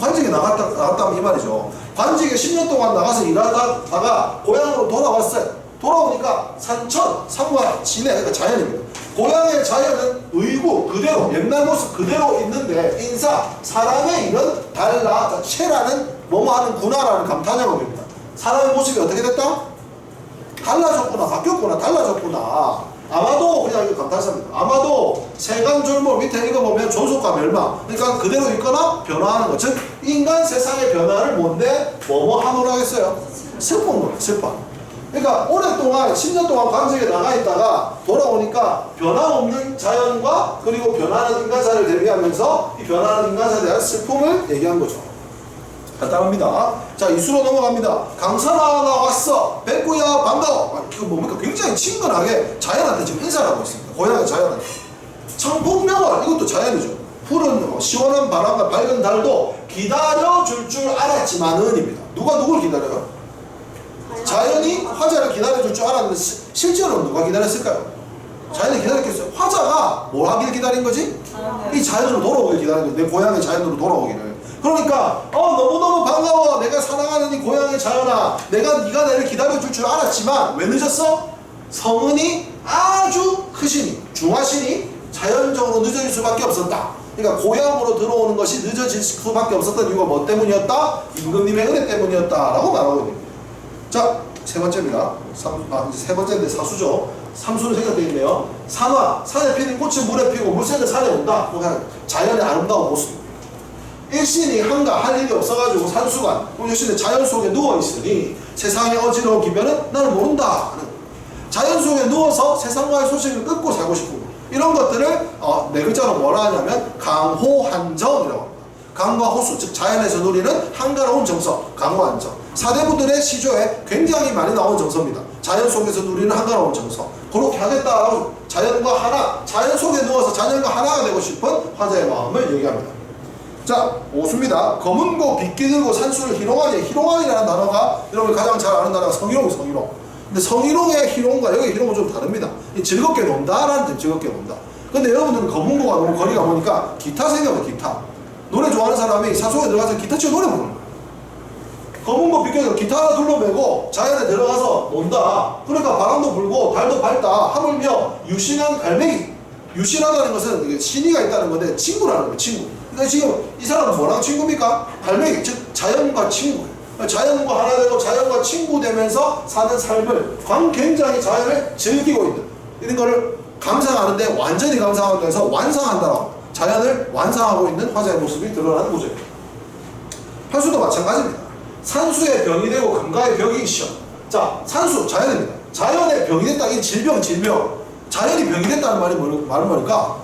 관직에 나갔다면 이 말이죠. 관직에 10년 동안 나가서 일하다가 고향으로 돌아왔어요. 돌아오니까 산과 진해, 그러니까 자연입니다. 고향의 자연은 의구 그대로, 옛날 모습 그대로 있는데 인사, 사람의 일은 달라. 체라는 뭐뭐 하는 구나라는 감탄형어입니다. 사람의 모습이 어떻게 됐다? 달라졌구나, 바뀌었구나, 달라졌구나. 아마도, 그냥 이거 감탄사입니다. 아마도 세간졸모 밑에 이거 보면 존속과 멸망, 그러니까 그대로 있거나 변화하는 것. 즉 인간 세상의 변화를 뭔데 뭐뭐 하노라 하겠어요? 슬픔, 슬픔. 그러니까 오랫동안 10년 동안 관직에 나가 있다가 돌아오니까 변함없는 자연과 그리고 변하는 인간사를 대비하면서 이 변하는 인간사에 대한 슬픔을 얘기한 거죠. 간단합니다. 자, 이수로 넘어갑니다. 강선아 나 왔어. 백구야 반가워. 이거 뭡니까? 굉장히 친근하게 자연한테 지금 인사를 하고 있습니다. 고향의 자연한테. 청풍명월, 이것도 자연이죠. 푸른 시원한 바람과 밝은 달도 기다려줄 줄 알았지만은입니다. 누가 누굴 기다려요? 자연이 화자를 기다려줄 줄 알았는데 실제로 누가 기다렸을까요? 자연이 기다렸겠어요. 화자가 뭘 하길 기다린 거지? 이 자연으로 돌아오길 기다린 거지. 내 고향의 자연으로 돌아오기를. 그러니까 너무너무 반가워. 내가 사랑하는 이 고향의 자연아, 네가 나를 기다려줄 줄 알았지만 왜 늦었어? 성은이 아주 크시니, 중하시니 자연적으로 늦어질 수밖에 없었다. 그러니까 고향으로 들어오는 것이 늦어질 수밖에 없었던 이유가 뭐 때문이었다? 임금님의 은혜 때문이었다라고 말하고 있습니다. 자, 세 번째입니다. 이제 세 번째인데 사수죠. 삼수로 생각되어 있네요. 산화, 산에 피는 꽃은 물에 피고 물새는 산에 온다. 자연의 아름다운 모습. 일신이 한가 할 일이 없어가지고 산수관, 일신이 자연 속에 누워있으니 세상의 어지러운 기변은 나는 모른다. 자연 속에 누워서 세상과의 소식을 끊고 살고 싶고, 이런 것들을 네 글자로 뭐라 하냐면 강호한정이라고 합니다. 강과 호수, 즉 자연에서 누리는 한가로운 정서, 강호한정. 사대부들의 시조에 굉장히 많이 나온 정서입니다. 자연 속에서 누리는 한가로운 정서. 그렇게 하겠다라고 자연과 하나, 자연 속에 누워서 자연과 하나가 되고 싶은 화자의 마음을 얘기합니다. 자, 오수입니다. 검은고 빗기 들고 산수를 희롱하니, 희롱하니라는 단어가 여러분 가장 잘 아는 단어가 성희롱, 성희롱. 근데 성희롱의 희롱과 여기 희롱은 좀 다릅니다. 즐겁게 논다라는 뜻, 즐겁게 논다. 근데 여러분들은 검은고가 너무 거리가 보니까 기타 생각해요, 기타. 노래 좋아하는 사람이 산속에 들어가서 기타 치고 노래 부르는 거예요. 검은고 빗겨서 기타 하나 둘러매고 자연에 들어가서 논다. 그러니까 바람도 불고 달도 밝다. 하물며 유신한 갈매기. 유신하다는 것은 신의가 있다는 건데 친구라는 거예요, 친구. 그러니까 지금 이 사람은 뭐랑 친구입니까? 갈매기, 즉 자연과 친구예요. 자연과 하나 되고 자연과 친구 되면서 사는 삶을 굉장히 자연을 즐기고 있는 이런 거를 감상하는데 완전히 감상하기 위해서 완상한다라고 합니다. 자연을 완상하고 있는 화자의 모습이 드러나는 구조입니다. 산수도 마찬가지입니다. 산수의 병이 되고 금가의 벽이 있어. 자, 산수 자연입니다. 자연의 병이 됐다. 이 질병. 자연이 병이 됐다는 말은 뭘까?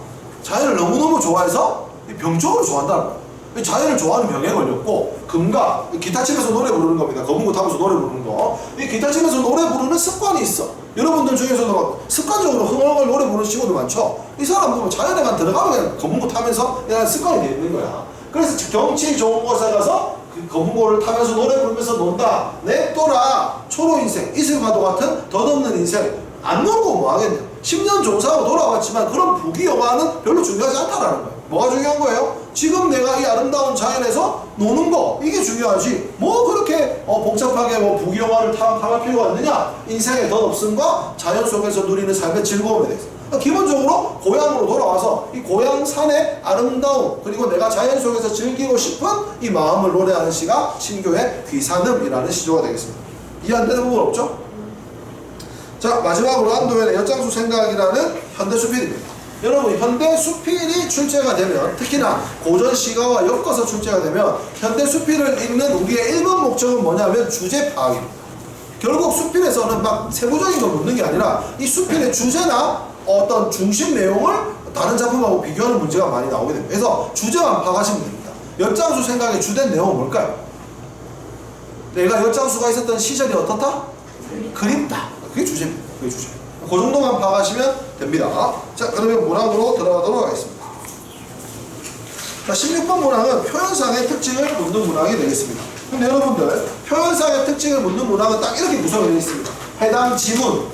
자연을 너무너무 좋아해서 병 쪽으로 좋아한다는 거예요. 자연을 좋아하는 병에 걸렸고, 금가, 기타 치면서 노래 부르는 겁니다. 검은고 타면서 노래 부르는 거. 이 기타 치면서 노래 부르는 습관이 있어. 여러분들 중에서도 습관적으로 흥얼흥얼 노래 부르는 친구도 많죠. 이 사람도 자연에만 들어가면 그냥 검은고 타면서 그냥 습관이 되어 있는 거야. 그래서 경치 좋은 곳에 가서 그 검은고를 타면서 노래 부르면서 논다. 냅둬라. 초로 인생, 이슬과도 같은 덧없는 인생. 안 놀고 뭐 하겠냐. 10년 종사하고 돌아왔지만 그런 부귀영화는 별로 중요하지 않다라는 거예요. 뭐가 중요한 거예요? 지금 내가 이 아름다운 자연에서 노는 거, 이게 중요하지. 뭐 그렇게 복잡하게 부귀영화를 탐할 필요가 있느냐? 인생의 덧없음과 자연 속에서 누리는 삶의 즐거움에 대해서. 기본적으로 고향으로 돌아와서 이 고향 산의 아름다움, 그리고 내가 자연 속에서 즐기고 싶은 이 마음을 노래하는 시가 신교의 귀산음이라는 시조가 되겠습니다. 이해 안 되는 부분 없죠? 자, 마지막으로 안도현의 엿장수 생각이라는 현대수필입니다. 여러분, 현대수필이 출제가 되면, 특히나 고전 시가와 엮어서 출제가 되면 현대수필을 읽는 우리의 1번 목적은 뭐냐면 주제 파악입니다. 결국 수필에서는 막 세부적인 걸 묻는 게 아니라 이 수필의 주제나 어떤 중심 내용을 다른 작품하고 비교하는 문제가 많이 나오게 됩니다. 그래서 주제만 파악하시면 됩니다. 엿장수 생각의 주된 내용은 뭘까요? 내가 엿장수가 있었던 시절이 어떻다? 그립다. 그게 주제입니다. 그게 주제. 그 정도만 파악하시면 됩니다. 자, 그러면 문항으로 들어가도록 하겠습니다. 자, 16번 문항은 표현상의 특징을 묻는 문항이 되겠습니다. 근데 여러분들 표현상의 특징을 묻는 문항은 딱 이렇게 구성이 되어 있습니다. 해당 지문,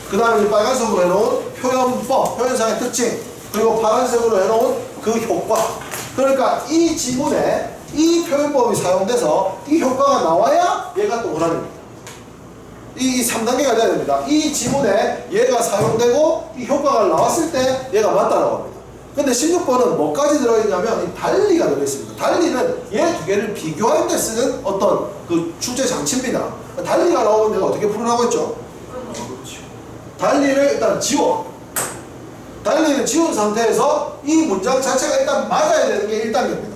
그 다음에 빨간색으로 해놓은 표현법, 표현상의 특징, 그리고 파란색으로 해놓은 그 효과. 그러니까 이 지문에 이 표현법이 사용돼서 이 효과가 나와야 얘가 동그라미입니다. 이 3단계가 돼야 됩니다. 이 지문에 얘가 사용되고 이 효과가 나왔을 때 얘가 맞다라고 합니다. 근데 16번은 뭐까지 들어있냐면 이 달리가 들어있습니다. 달리는 얘 두 개를 비교할 때 쓰는 어떤 그 출제 장치입니다. 달리가 나오면 내가 어떻게 풀으라고 했죠? 달리를 일단 지워. 달리를 지운 상태에서 이 문장 자체가 일단 맞아야 되는 게 1단계입니다.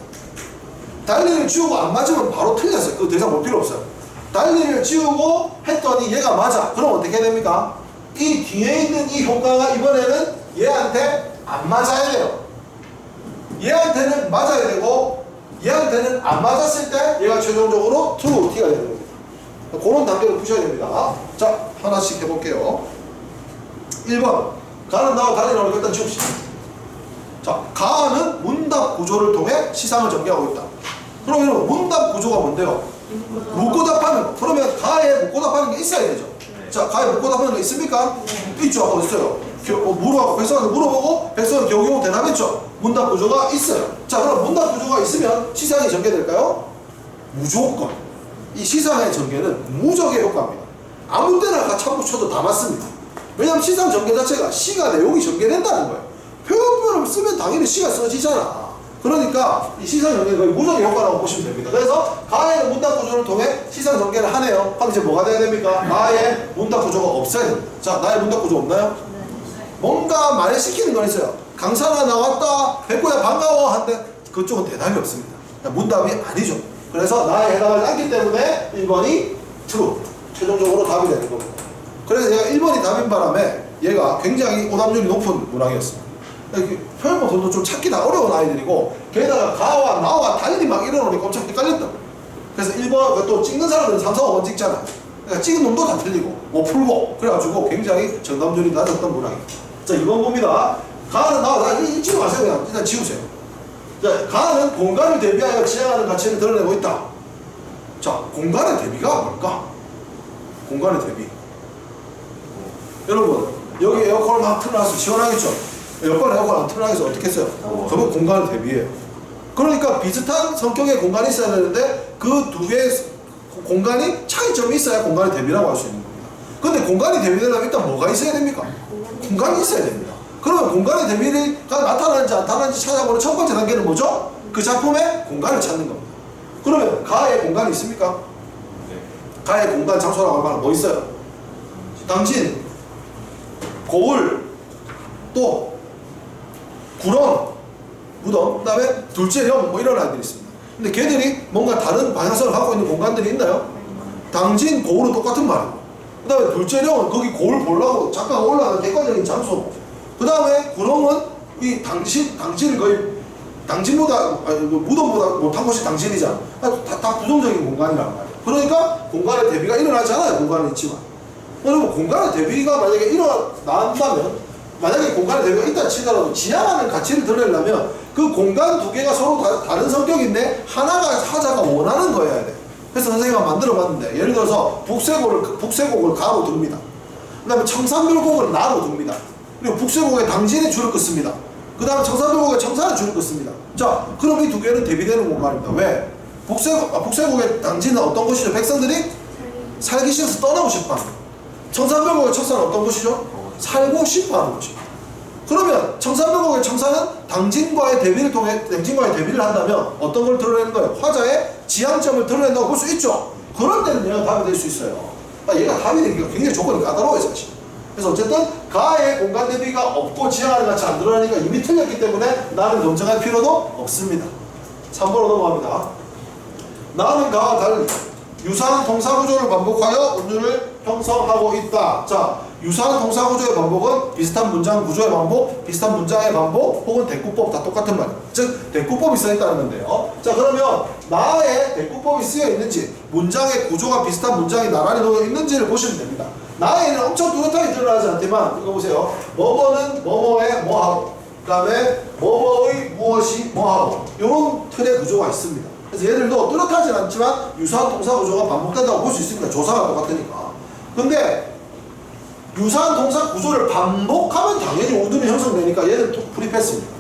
달리를 지우고 안 맞으면 바로 틀렸어요. 그거 더 이상 볼 필요 없어요. 달리를 지우고 했더니 얘가 맞아. 그럼 어떻게 됩니까? 이 뒤에 있는 이 효과가 이번에는 얘한테 안 맞아야 돼요. 얘한테는 맞아야 되고 얘한테는 안 맞았을 때 얘가 최종적으로 true, t가 되는 겁니다. 그런 단계로 푸셔야 됩니다. 자, 하나씩 해볼게요. 1번 가는 나와 달리 나오는 거 일단 지웁시다. 자, 가는 문답 구조를 통해 시상을 전개하고 있다. 그럼 여러분 문답 구조가 뭔데요? 묻고 답하는 거. 그러면 가에 묻고 답하는 게 있어야 되죠. 자, 가에 묻고 답하는 거 있습니까? 있죠. 아까 있어요. 물어보고 백성한테 물어보고 백성은 겨우겨우 대답했죠. 문답 구조가 있어요. 자, 그럼 문답 구조가 있으면 시상이 전개될까요? 무조건. 이 시상의 전개는 무적의 효과입니다. 아무 때나 다 참고쳐도 다 맞습니다. 왜냐하면 시상 전개 자체가 시가 내용이 전개된다는 거예요. 표현표를 쓰면 당연히 시가 써지잖아. 그러니까 이 시상 전개는 거의 무적의 효과라고 보시면 됩니다. 그래서 가의 문답 구조를 통해 시상 전개를 하네요. 그럼 이제 뭐가 돼야 됩니까? 나의 문답 구조가 없어야 됩니다. 자, 나의 문답 구조 없나요? 뭔가 말시키는 건 있어요. 강사가 나왔다, 백구야 반가워 한데 그쪽은 대답이 없습니다. 문답이 아니죠. 그래서 나에 해당하지 않기 때문에 1번이 true, 최종적으로 답이 되는 겁니다. 그래서 제가 1번이 답인 바람에 얘가 굉장히 오답률이 높은 문항이었습니다. 표현법도 좀 찾기가 어려운 아이들이고 게다가 가와 나와 달리 막 이러놓으니까 엄청 헷갈렸다. 그래서 1번 또 찍는 사람들은 3, 4, 5번 찍잖아. 그러니까 찍은 놈도 다 틀리고 못 풀고 그래가지고 굉장히 정답률이 낮았던 문항입니다. 자, 2번 봅니다. 가는 나와 읽지 마세요. 그냥 일단 지우세요. 자, 가는 공간을 대비하여 지향하는 가치를 드러내고 있다. 자, 공간의 대비가 뭘까? 공간의 대비. 여러분 여기 에어컨을 막 틀어놔서 시원하겠죠? 에어컨 안 틀어놔서 어떻게 했어요? 그러면 공간을 대비해요. 그러니까 비슷한 성격의 공간이 있어야 되는데 그 두 개의 공간이 차이점이 있어야 공간의 대비라고 할 수 있는 겁니다. 근데 공간이 대비되려면 일단 뭐가 있어야 됩니까? 공간이 있어야 됩니다. 그러면 공간의 대비가 나타나는지 안 나타나는지 찾아보는 첫 번째 단계는 뭐죠? 그 작품의 공간을 찾는 겁니다. 그러면 가에 공간이 있습니까? 가에 공간 장소라고 하면 뭐 있어요? 당진, 거울, 또 구렁, 무덤, 그 다음에 둘째령 뭐 이런 아이들이 있습니다. 근데 걔들이 뭔가 다른 방향성을 갖고 있는 공간들이 있나요? 당진, 거울은 똑같은 말이고 그 다음에 둘째령은 거기 거울 보려고 작가가 올라가는 객관적인 장소고 그 다음에 구렁은 이 당진을 거의 당진보다 무덤보다 못한 곳이 당진이잖아. 다 부정적인 공간이란 말이에요. 그러니까 공간의 대비가 일어나지 않아요. 공간은 있지만 그러면 공간의 대비가 만약에 일어난다면 만약에 공간의 대비가 있다 치더라도 지향하는 가치를 드러내려면 그 공간 두 개가 서로 다른 성격인데 하자가 원하는 거여야 돼. 그래서 선생님이 만들어 봤는데 예를 들어서 북쇄곡을 가로 둡니다. 그 다음에 청산별곡을 나로 둡니다. 그리고 북쇄곡에 당진에 줄을 긋습니다. 그 다음에 청산별곡에 청산에 줄을 긋습니다. 자, 그럼 이 두 개는 대비되는 공간입니다. 왜? 북쇄곡의 당진은 어떤 곳이죠? 백성들이 살기 싫어서 떠나고 싶어하는 거예요. 청산별곡의 청산은 어떤 곳이죠? 살고 싶어하는 곳입니다. 그러면 청산별곡의 청산은 당진과의 대비를 한다면 어떤 걸 드러내는 거예요? 화자의 지향점을 드러낸다고 볼 수 있죠. 그럴 때는 얘가 답이 될 수 있어요. 얘가 답이 되기가 굉장히 조건이 까다로워요, 사실. 그래서 어쨌든 가의 공간 대비가 없고 지향하는 가치 안 드러나니까 이미 틀렸기 때문에 나는 검증할 필요도 없습니다. 3번으로 넘어갑니다. 나는 가와 달리 유사한 동사구조를 반복하여 운율을 형성하고 있다. 자, 유사한 동사구조의 반복은 비슷한 문장 구조의 반복, 비슷한 문장의 반복, 혹은 대꾸법 다 똑같은 말이에요. 즉, 대꾸법이 써있다는 건데요. 자, 그러면 나의 대꾸법이 쓰여 있는지, 문장의 구조가 비슷한 문장이 나란히 놓여 있는지를 보시면 됩니다. 나에는 엄청 뚜렷하게 드러나지 않지만, 이거 보세요. 뭐뭐는 뭐뭐에 뭐하고, 그 다음에 뭐뭐의 무엇이 뭐하고 이런 틀의 구조가 있습니다. 그래서 얘들도 뚜렷하진 않지만 유사한 동사 구조가 반복된다고 볼 수 있습니다. 조사가 똑같으니까. 근데 유사한 동사 구조를 반복하면 당연히 우둔이 형성되니까 얘는 프리패스입니다.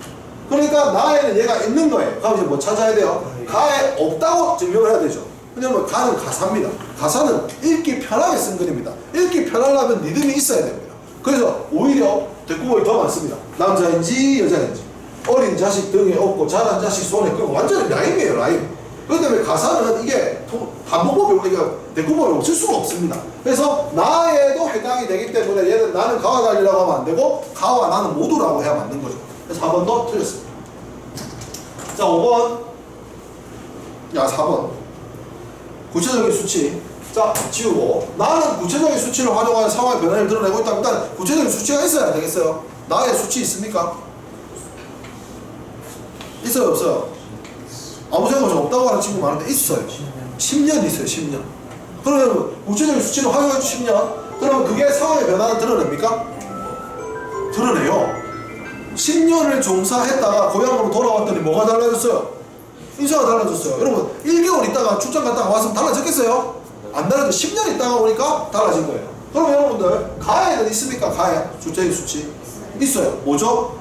그러니까 나에는 얘가 있는 거예요. 그럼 이제 뭐 찾아야 돼요? 가에 없다고 증명을 해야 되죠. 왜냐면 가는 가사입니다. 가사는 읽기 편하게 쓴 글입니다. 읽기 편하려면 리듬이 있어야 됩니다. 그래서 오히려 대꾸법이 더 많습니다. 남자인지 여자인지 어린 자식 등에 업고 자란 자식 손에 끌고 완전히 라임이에요. 라임. 그렇기 때문에 가사는 이게 반복법이 그러니까 대꾸법이 없을 수가 없습니다. 그래서 나에도 해당이 되기 때문에 얘는 나는 가와 달리라고 하면 안 되고 가와 나는 모두라고 해야 맞는 거죠. 그래서 4번도 틀렸습니다. 자 5번 야 4번 구체적인 수치. 자 지우고 나는 구체적인 수치를 활용하여 상황의 변화를 드러내고 있다. 일단 구체적인 수치가 있어야 되겠어요. 나의 수치 있습니까? 있어요 없어요? 아무 생각 없이 없다고 하는 친구 많은데 있어요. 10년 있어요. 10년. 그러면 구체적인 수치를 활용해 주 10년 그러면 그게 상황의 변화를 드러냅니까? 드러내요. 10년을 종사했다가 고향으로 돌아왔더니 뭐가 달라졌어요? 인사가 달라졌어요. 여러분 1개월 있다가 출장 갔다가 왔으면 달라졌겠어요? 안 달라져. 10년 있다가 오니까 달라진 거예요. 그럼 여러분들 가에는 있습니까? 가에 주체의 수치 있어요. 뭐죠?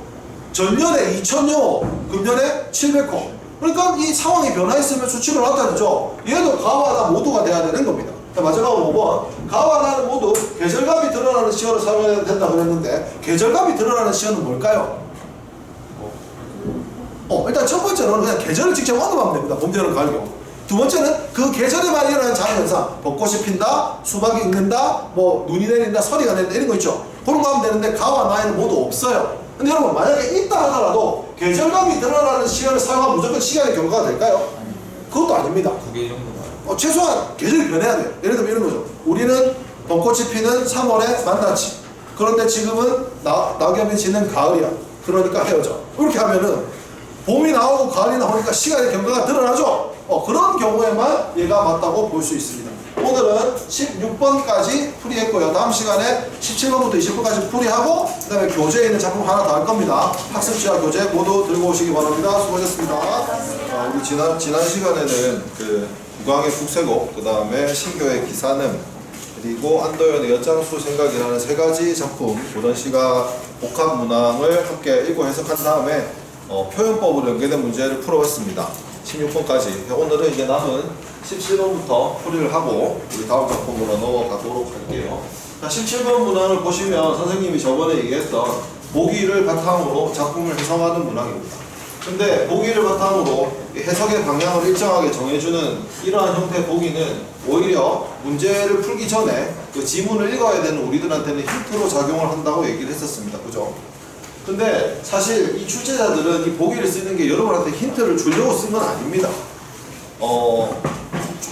전년에 2000여 금년에 700호. 그러니까 이 상황이 변화했으면 수치로 나타나죠. 얘도 가와 나 모두가 돼야 되는 겁니다. 마지막으로 5번 가와 나는 모두 계절감이 드러나는 시어를 사용해야 된다 그랬는데 계절감이 드러나는 시어는 뭘까요? 일단 첫 번째는 그냥 계절을 직접 언급하면 됩니다. 봄, 여름, 가을, 겨울. 두 번째는 그 계절에만 일어나는 자연현상, 벚꽃이 핀다, 수박이 익는다, 뭐 눈이 내린다, 서리가 내린다 이런 거 있죠. 그런 거 하면 되는데 가와 나에는 모두 없어요. 근데 여러분 만약에 있다 하더라도 계절감이 드러나는 시간을 사용하면 무조건 시간의 경과가 될까요? 그것도 아닙니다. 2개 정도가 최소한 계절이 변해야 돼요. 예를 들면 이런 거죠. 우리는 벚꽃이 피는 3월에 만났지. 그런데 지금은 낙엽이 지는 가을이야. 그러니까 헤어져. 이렇게 하면은 봄이 나오고 가을이 나오니까 시간의 경과가 드러나죠. 그런 경우에만 얘가 맞다고 볼 수 있습니다. 오늘은 16번까지 풀이했고요. 다음 시간에 17번부터 20번까지 풀이하고 그 다음에 교재에 있는 작품 하나 더 할 겁니다. 학습지와 교재 모두 들고 오시기 바랍니다. 수고하셨습니다. 우리 지난 시간에는 그 국왕의 북새곡, 그 다음에 신교의 기사능, 그리고 안도현의 엿장수 생각이라는 세 가지 작품 고전시가 복합문항을 함께 읽고 해석한 다음에 표현법으로 연계된 문제를 풀어봤습니다. 16번까지. 오늘은 이제 남은 17번부터 풀이를 하고 우리 다음 작품으로 넘어가도록 할게요. 자, 17번 문항을 보시면 선생님이 저번에 얘기했던 보기를 바탕으로 작품을 해석하는 문항입니다. 근데 보기를 바탕으로 해석의 방향을 일정하게 정해주는 이러한 형태의 보기는 오히려 문제를 풀기 전에 그 지문을 읽어야 되는 우리들한테는 힌트로 작용을 한다고 얘기를 했었습니다. 그죠? 근데 사실 이 출제자들은 이 보기를 쓰는 게 여러분한테 힌트를 주려고 쓴 건 아닙니다.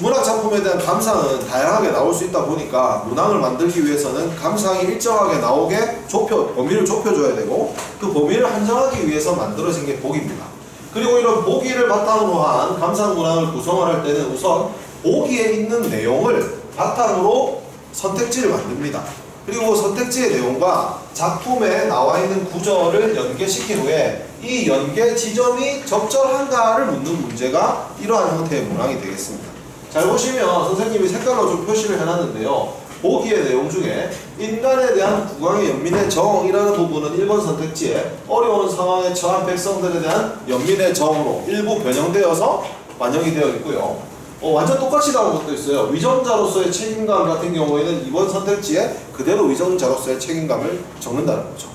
문학 작품에 대한 감상은 다양하게 나올 수 있다 보니까 문항을 만들기 위해서는 감상이 일정하게 나오게 범위를 좁혀줘야 되고 그 범위를 한정하기 위해서 만들어진 게 보기입니다. 그리고 이런 보기를 바탕으로 한 감상 문항을 구성을 할 때는 우선 보기에 있는 내용을 바탕으로 선택지를 만듭니다. 그리고 선택지의 내용과 작품에 나와 있는 구절을 연계시킨 후에 이 연계 지점이 적절한가를 묻는 문제가 이러한 형태의 문항이 되겠습니다. 잘 보시면 선생님이 색깔로 좀 표시를 해놨는데요. 보기의 내용 중에 인간에 대한 국왕의 연민의 정이라는 부분은 1번 선택지에 어려운 상황에 처한 백성들에 대한 연민의 정으로 일부 변형되어서 반영이 되어 있고요. 완전 똑같이 나온 것도 있어요. 위정자로서의 책임감 같은 경우에는 2번 선택지에 그대로 위정자로서의 책임감을 적는다는 거죠.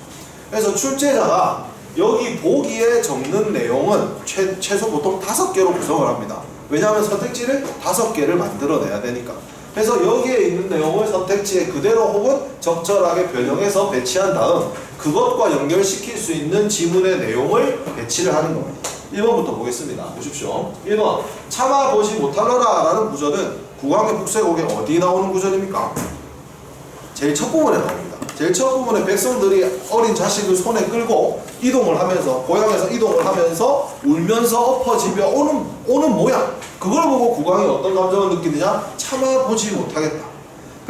그래서 출제자가 여기 보기에 적는 내용은 최소 보통 5개로 구성을 합니다. 왜냐하면 선택지를 5개를 만들어내야 되니까. 그래서 여기에 있는 내용을 선택지에 그대로 혹은 적절하게 변형해서 배치한 다음 그것과 연결시킬 수 있는 지문의 내용을 배치를 하는 겁니다. 1번부터 보겠습니다. 보십시오. 1번 참아보지 못하더라 라는 구절은 국왕의 북새곡에 어디 나오는 구절입니까? 제일 첫 부분에 나옵니다. 제일 첫 부분에 백성들이 어린 자식을 손에 끌고 이동을 하면서 고향에서 이동을 하면서 울면서 엎어지며 오는 모양, 그걸 보고 국왕이 어떤 감정을 느끼느냐? 참아보지 못하겠다.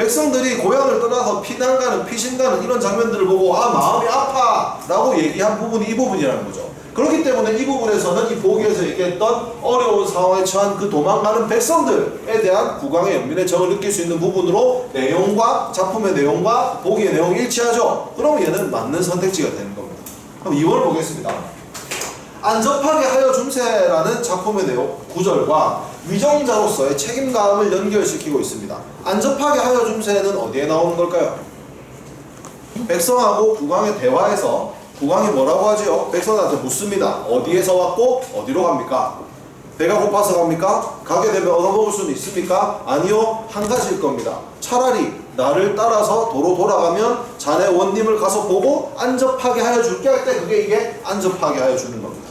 백성들이 고향을 떠나서 피난가는 피신가는 이런 장면들을 보고 아 마음이 아파 라고 얘기한 부분이 이 부분이라는 거죠. 그렇기 때문에 이 부분에서는 이 보기에서 얘기했던 어려운 상황에 처한 그 도망가는 백성들에 대한 국왕의 연민의 정을 느낄 수 있는 부분으로 내용과 작품의 내용과 보기의 내용이 일치하죠. 그럼 얘는 맞는 선택지가 되는 겁니다. 그럼 2번을 보겠습니다. 안접하게 하여 줌세라는 작품의 내용 구절과 위정자로서의 책임감을 연결시키고 있습니다. 안접하게 하여 줌세는 어디에 나오는 걸까요? 백성하고 국왕의 대화에서 국왕이 뭐라고 하지요? 백성한테 묻습니다. 어디에서 왔고 어디로 갑니까? 배가 고파서 갑니까? 가게 되면 얻어먹을 수는 있습니까? 아니요. 한 가지일 겁니다. 차라리 나를 따라서 도로 돌아가면 자네 원님을 가서 보고 안접하게 하여 줄게 할 때 그게 이게 안접하게 하여 주는 겁니다.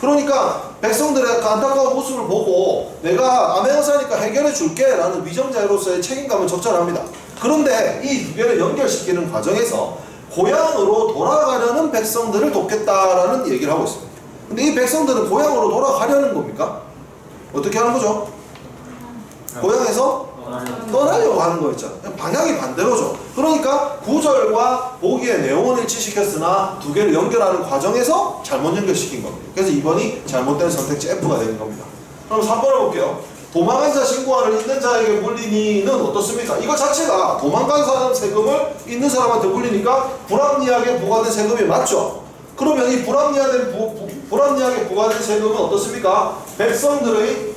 그러니까 백성들의 그 안타까운 모습을 보고 내가 암행어사니까 해결해 줄게 라는 위정자로서의 책임감은 적절합니다. 그런데 이 두 개를 연결시키는 과정에서 고향으로 돌아가려는 백성들을 돕겠다라는 얘기를 하고 있습니다. 근데 이 백성들은 고향으로 돌아가려는 겁니까? 어떻게 하는 거죠? 고향에서 떠나려고 하는 거였죠. 방향이 반대로죠. 그러니까 구절과 보기의 내용은 일치시켰으나 두 개를 연결하는 과정에서 잘못 연결시킨 겁니다. 그래서 2번이 잘못된 선택지 F가 되는 겁니다. 그럼 3번을 볼게요. 도망간 자 신고하를 있는 자에게 물리니는 어떻습니까? 이거 자체가 도망간 사람 세금을 있는 사람한테 물리니까 불합리하게 부과된 세금이 맞죠? 그러면 이 불합리하게 부과된 세금은 어떻습니까? 백성들의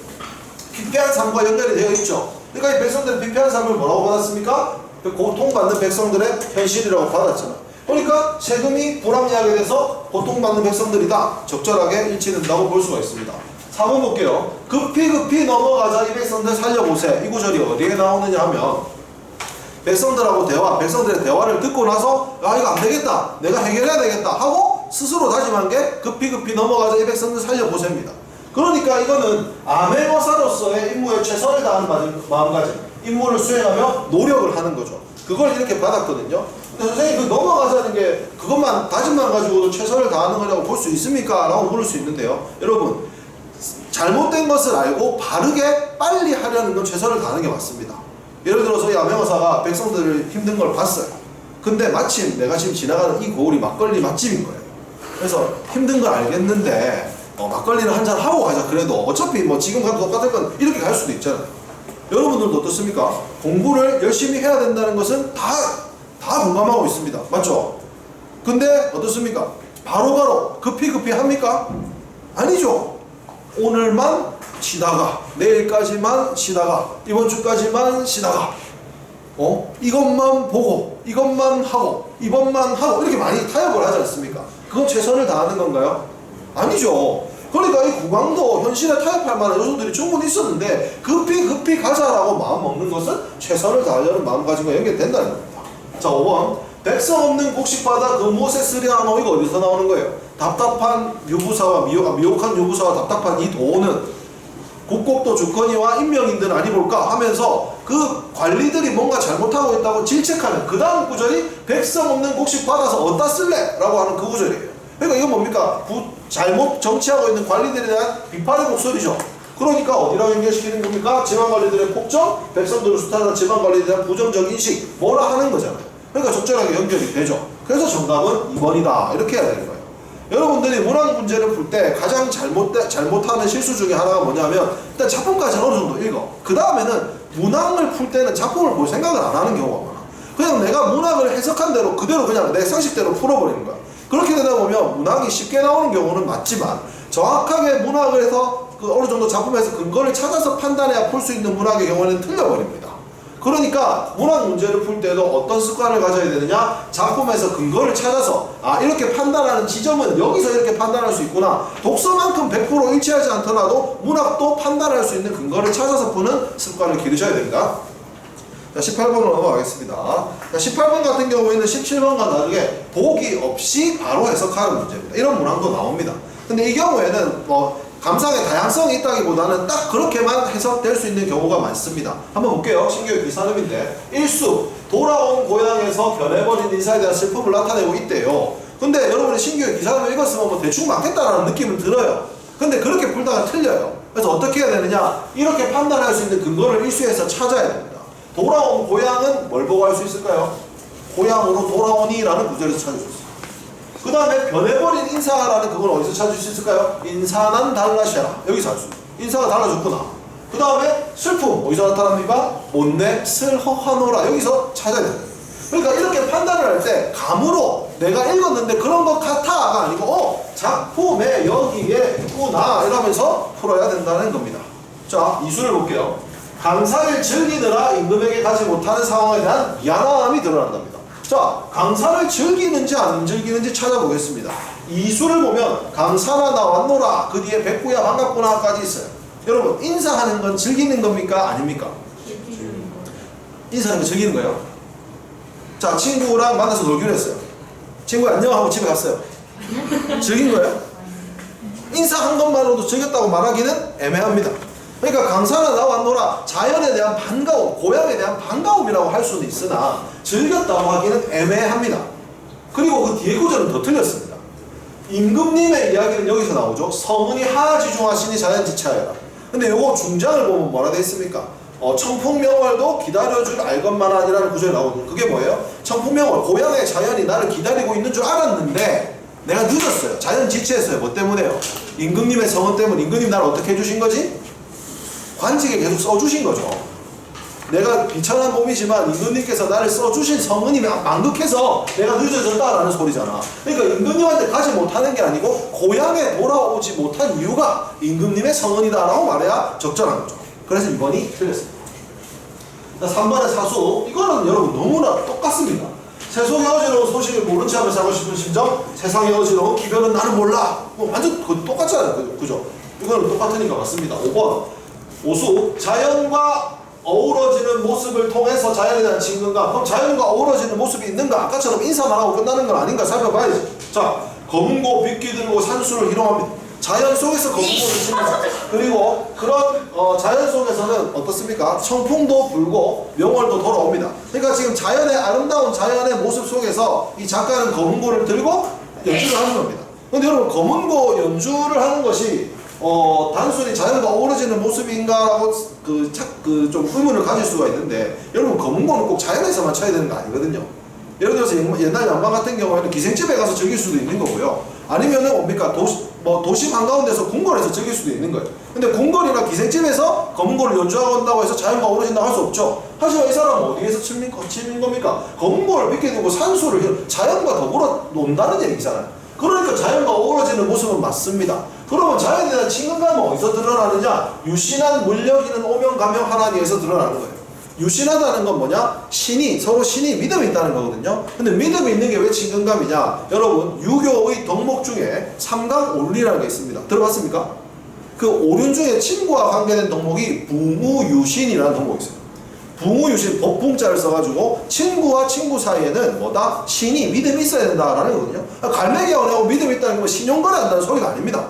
피폐한 삶과 연결이 되어 있죠. 그러니까 이 백성들의 피폐한 삶을 뭐라고 받았습니까? 고통받는 백성들의 현실이라고 받았잖아. 그러니까 세금이 불합리하게 돼서 고통받는 백성들이다. 적절하게 일치된다고 볼 수가 있습니다. 4번 볼게요. 급히 넘어가자 이 백성들 살려보세. 이 구절이 어디에 나오느냐 하면 백성들하고 백성들의 대화를 듣고 나서 아 이거 안 되겠다. 내가 해결해야 되겠다 하고 스스로 다짐한 게 급히 넘어가자 이 백성들 살려보세입니다. 그러니까 이거는 암행어사로서의 임무에 최선을 다하는 마음가짐, 임무를 수행하며 노력을 하는 거죠. 그걸 이렇게 받았거든요. 근데 선생님 그 넘어가자는 게 그것만 다짐만 가지고도 최선을 다하는 거라고 볼 수 있습니까? 라고 물을 수 있는데요. 여러분 잘못된 것을 알고 바르게 빨리 하려는 건 최선을 다하는 게 맞습니다. 예를 들어서 이 암행어사가 백성들을 힘든 걸 봤어요. 근데 마침 내가 지금 지나가는 이 거울이 막걸리 맛집인 거예요. 그래서 힘든 걸 알겠는데 막걸리를 한잔 하고 가자. 그래도 어차피 뭐 지금 가도 똑같을 건 이렇게 갈 수도 있잖아요. 여러분들도 어떻습니까? 공부를 열심히 해야 된다는 것은 다 공감하고 있습니다. 맞죠? 근데 어떻습니까? 바로바로 급히 합니까? 아니죠. 오늘만 쉬다가 내일까지만 쉬다가 이번 주까지만 쉬다가 이것만 보고 이것만 하고 이번만 하고 이렇게 많이 타협을 하지 않습니까? 그건 최선을 다하는 건가요? 아니죠. 그러니까 이 국왕도 현실에 타협할 만한 요소들이 충분히 있었는데 급히 가자라고 마음 먹는 것은 최선을 다하려는 마음가짐과 연결된다는 겁니다. 자 5번 백성 없는 곡식바다 그 무엇에 쓰려하노. 이거 어디서 나오는 거예요? 답답한 유부사와 미혹한 유부사와 답답한 이 도는 국곡도 주거니와 인명인들 아니볼까 하면서 그 관리들이 뭔가 잘못하고 있다고 질책하는 그 다음 구절이 백성 없는 곡식 받아서 어디다 쓸래? 라고 하는 그 구절이에요. 그러니까 이건 뭡니까? 잘못 정치하고 있는 관리들에 대한 비판의 목소리죠. 그러니까 어디라고 연결시키는 겁니까? 지방관리들의 폭정, 백성들을 수탈하는 지방관리들에 대한 부정적 인식 뭐라 하는 거잖아요. 그러니까 적절하게 연결이 되죠. 그래서 정답은 2번이다 이렇게 해야 되는 거예요. 여러분들이 문학 문제를 풀 때 가장 잘못하는 실수 중에 하나가 뭐냐면 일단 작품까지는 어느 정도 읽어. 그 다음에는 문학을 풀 때는 작품을 볼 생각을 안 하는 경우가 많아. 그냥 내가 문학을 해석한 대로 그대로 그냥 내 상식대로 풀어버리는 거야. 그렇게 되다 보면 문학이 쉽게 나오는 경우는 맞지만 정확하게 문학을 해서 그 어느 정도 작품에서 근거를 찾아서 판단해야 풀 수 있는 문학의 경우는 틀려버립니다. 그러니까 문학 문제를 풀 때도 어떤 습관을 가져야 되느냐? 작품에서 근거를 찾아서 이렇게 판단하는 지점은 여기서 이렇게 판단할 수 있구나. 독서만큼 100% 일치하지 않더라도 문학도 판단할 수 있는 근거를 찾아서 푸는 습관을 기르셔야 됩니다. 자 18번으로 넘어가겠습니다. 자 18번 같은 경우에는 17번과 다르게 보기 없이 바로 해석하는 문제입니다. 이런 문항도 나옵니다. 근데 이 경우에는 감상의 다양성이 있다기보다는 딱 그렇게만 해석될 수 있는 경우가 많습니다. 한번 볼게요. 신교육 기사름인데 일수 돌아온 고향에서 변해버린 인사에 대한 슬픔을 나타내고 있대요. 근데 여러분이 신교육 기사름을 읽었으면 뭐 대충 맞겠다라는 느낌은 들어요. 근데 그렇게 풀다가 틀려요. 그래서 어떻게 해야 되느냐? 이렇게 판단할 수 있는 근거를 일수에서 찾아야 됩니다. 돌아온 고향은 뭘 보고 알 수 있을까요? 고향으로 돌아오니라는 구절에서 찾을 수 있어요. 그 다음에 변해버린 인사라는 그걸 어디서 찾을 수 있을까요? 인사난 달라샤. 여기서 알 수 있어요. 인사가 달라졌구나. 그 다음에 슬픔 어디서 나타납니까? 못내 슬허하노라. 여기서 찾아야 돼요. 그러니까 이렇게 판단을 할 때 감으로 내가 읽었는데 그런 것 같아가 아니고 작품에 여기에 있구나 이러면서 풀어야 된다는 겁니다. 자, 이수를 볼게요. 강사를 즐기느라 임금에게 가지 못하는 상황에 대한 미안함이 드러난답니다. 자, 강사를 즐기는지 안 즐기는지 찾아보겠습니다. 이수를 보면 강사나 나왔노라 그 뒤에 뵙구야 반갑구나까지 있어요. 여러분, 인사하는 건 즐기는 겁니까? 아닙니까? 인사하는 거 즐기는 거예요. 자, 친구랑 만나서 놀기로 했어요. 친구 안녕하고 집에 갔어요. 즐긴 거예요? 인사한 것만으로도 즐겼다고 말하기는 애매합니다. 그러니까 강사나 나왔노라 자연에 대한 반가움, 고향에 대한 반가움이라고 할 수는 있으나 즐겼다고 하기는 애매합니다. 그리고 그 뒤에 구절은 더 틀렸습니다. 임금님의 이야기는 여기서 나오죠. 성은이 하지중하시니 자연지체하여라. 근데 요거 중장을 보면 뭐라 되어 있습니까? 청풍명월도 기다려줄 알것만하니라는 구절이 나오거든요. 그게 뭐예요? 청풍명월, 고향의 자연이 나를 기다리고 있는 줄 알았는데 내가 늦었어요. 자연지체했어요. 뭐 때문에요? 임금님의 성은 때문에. 임금님 나를 어떻게 해주신 거지? 관직에 계속 써주신 거죠. 내가 비천한 몸이지만 임금님께서 나를 써주신 성은이 만극해서 내가 늦어졌다라는 소리잖아. 그러니까 임금님한테 가지 못하는 게 아니고 고향에 돌아오지 못한 이유가 임금님의 성은이다라고 말해야 적절한 거죠. 그래서 2번이 틀렸습니다. 3번의 사수, 이거는 여러분 너무나 똑같습니다. 세상에 어지러운 소식을 모른 채 하며 살고 싶은 심정, 세상에 어지러운 기별은 나는 몰라. 뭐 완전 똑같잖아요. 그죠? 이거는 똑같으니까 맞습니다. 5번 오수, 자연과 어우러지는 모습을 통해서 자연에 대한 친근감. 그럼 자연과 어우러지는 모습이 있는가? 아까처럼 인사만 하고 끝나는 건 아닌가 살펴봐야지. 자, 검은고 빗기 들고 산수를 희롱합니다. 자연 속에서 검은고를 치면서, 그리고 그런 자연 속에서는 어떻습니까? 청풍도 불고 명월도 돌아옵니다. 그러니까 지금 자연의 아름다운 자연의 모습 속에서 이 작가는 검은고를 들고 연주를 하는 겁니다. 근데 여러분, 검은고 연주를 하는 것이 단순히 자연과 어우러지는 모습인가라고 좀 의문을 가질 수가 있는데, 여러분, 검은고는 꼭 자연에서만 쳐야 되는 거 아니거든요. 예를 들어서 옛날 양반 같은 경우에는 기생집에 가서 즐길 수도 있는 거고요. 아니면은 뭡니까? 도심 한가운데서 궁궐에서 즐길 수도 있는 거예요. 근데 궁궐이나 기생집에서 검은고를 연주한다고 해서 자연과 어우러진다고 할 수 없죠. 하지만 이 사람은 어디에서 치는 겁니까? 검은고를 빗게 두고 산수를 자연과 더불어 논다는 얘기잖아요. 그러니까 자연과 어우러지는 모습은 맞습니다. 그러면 자연에 대한 친근감은 어디서 드러나느냐? 유신한 물력이는 오명가명 하나니에서 드러나는 거예요. 유신하다는 건 뭐냐? 서로 신이 믿음이 있다는 거거든요. 근데 믿음이 있는 게 왜 친근감이냐? 여러분, 유교의 덕목 중에 삼강오륜이라는 게 있습니다. 들어봤습니까? 그 오륜 중에 친구와 관계된 덕목이 붕우유신이라는 덕목이 있어요. 붕우유신, 법붕자를 써가지고 친구와 친구 사이에는 뭐다? 신이 믿음이 있어야 된다라는 거거든요. 갈매기하고 내하고 믿음이 있다는 건 신용거래 한다는 소리가 아닙니다.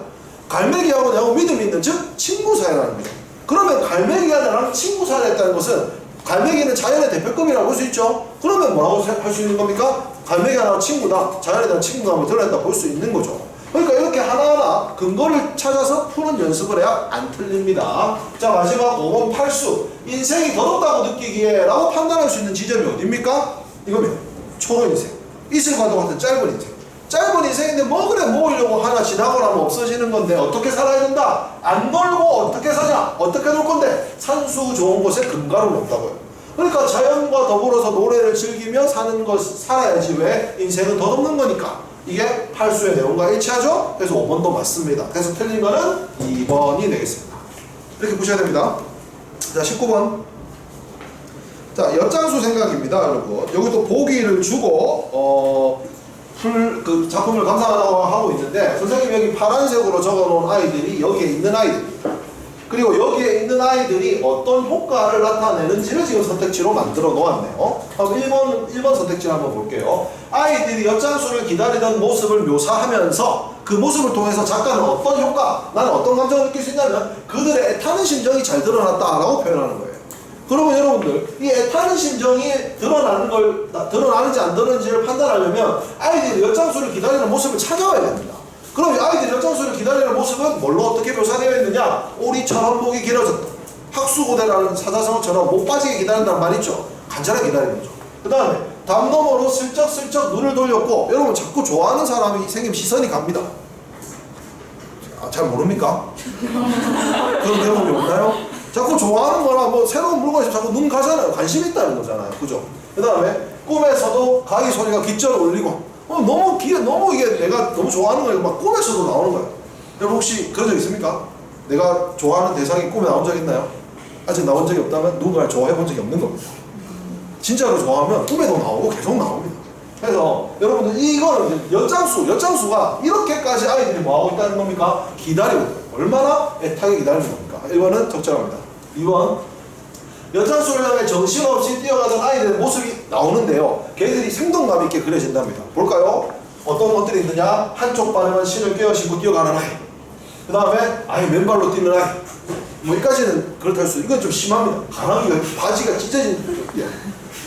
갈매기하고 내하고 믿음이 있는, 즉 친구 사이라는 거죠. 그러면 갈매기가 나랑 친구 사이가 있다는 것은, 갈매기는 자연의 대표급이라고 볼 수 있죠. 그러면 뭐라고 할 수 있는 겁니까? 갈매기가 나랑 친구다. 자연에 대한 친구감을 드러냈다 볼 수 있는 거죠. 그러니까 이렇게 하나하나 근거를 찾아서 푸는 연습을 해야 안 틀립니다. 자, 마지막 5번 팔수. 인생이 더럽다고 느끼기에 라고 판단할 수 있는 지점이 어딥니까? 이거면 초로 인생. 이슬과도 같은 짧은 인생. 짧은 인생인데 뭐 그래 모으려고 하나 지나고 나면 없어지는 건데 어떻게 살아야 된다? 안 놀고 어떻게 사냐? 어떻게 놀 건데? 산수 좋은 곳에 금가루는 없다고요. 그러니까 자연과 더불어서 노래를 즐기며 살아야지. 왜? 인생은 덧없는 거니까. 이게 팔수의 내용과 일치하죠? 그래서 5번도 맞습니다. 그래서 틀린 거는 2번이 되겠습니다. 이렇게 보셔야 됩니다. 자, 19번. 자, 엿장수 생각입니다, 여러분. 여기도 보기를 주고 그 작품을 감상하라고 하고 있는데, 선생님이 여기 파란색으로 적어놓은 아이들이 여기에 있는 아이들입니다. 그리고 여기에 있는 아이들이 어떤 효과를 나타내는지를 지금 선택지로 만들어 놓았네요. 그럼 1번 선택지를 한번 볼게요. 아이들이 엿장수를 기다리던 모습을 묘사하면서 그 모습을 통해서 작가는 어떤 효과, 나는 어떤 감정을 느낄 수 있냐면 그들의 애타는 심정이 잘 드러났다라고 표현하는 거예요. 그러면 여러분들, 이 애타는 심정이 드러나는지 안 드러나는지를 판단하려면 아이들이 엿장수를 기다리는 모습을 찾아와야 됩니다. 그럼 아이들이 엿장수를 기다리는 모습은 뭘로 어떻게 묘사되어 있느냐? 오리처럼 목이 길어졌다. 학수고대라는 사자성어처럼 못 빠지게 기다린다는 말 있죠. 간절하게 기다리는 거죠. 그 다음에 담 너머로 슬쩍슬쩍 눈을 돌렸고, 여러분 자꾸 좋아하는 사람이 생기면 시선이 갑니다. 잘 모릅니까? 그런 경험이 없나요? 자꾸 좋아하는 거나 뭐 새로운 물건이 자꾸 눈 가잖아요. 관심 있다는 거잖아요. 그죠? 그 다음에 꿈에서도 가위 소리가 깃절 울리고, 너무 이게 내가 너무 좋아하는 거예요. 막 꿈에서도 나오는 거예요. 여러분 혹시 그런 적 있습니까? 내가 좋아하는 대상이 꿈에 나온 적 있나요? 아직 나온 적이 없다면 누군가를 좋아해 본 적이 없는 겁니다. 진짜로 좋아하면 꿈에도 나오고 계속 나옵니다. 그래서 여러분들 이거는 엿장수가 이렇게까지 아이들이 뭐하고 있다는 겁니까? 기다리고 있어요. 얼마나 애타게 기다리는 겁니까? 1번은 적절합니다. 2번, 엿장수를 향해 정신없이 뛰어가던 아이들의 모습이 나오는데요, 걔들이 생동감 있게 그려진답니다. 볼까요? 어떤 것들이 있느냐? 한쪽 발에만 신을 꿰어 신고 뛰어가는 아이, 그 다음에 아예 맨발로 뛰는 아이, 뭐 여기까지는 그렇다 할 수 있어요. 이건 좀 심합니다. 가랑이가 바지가 찢어진,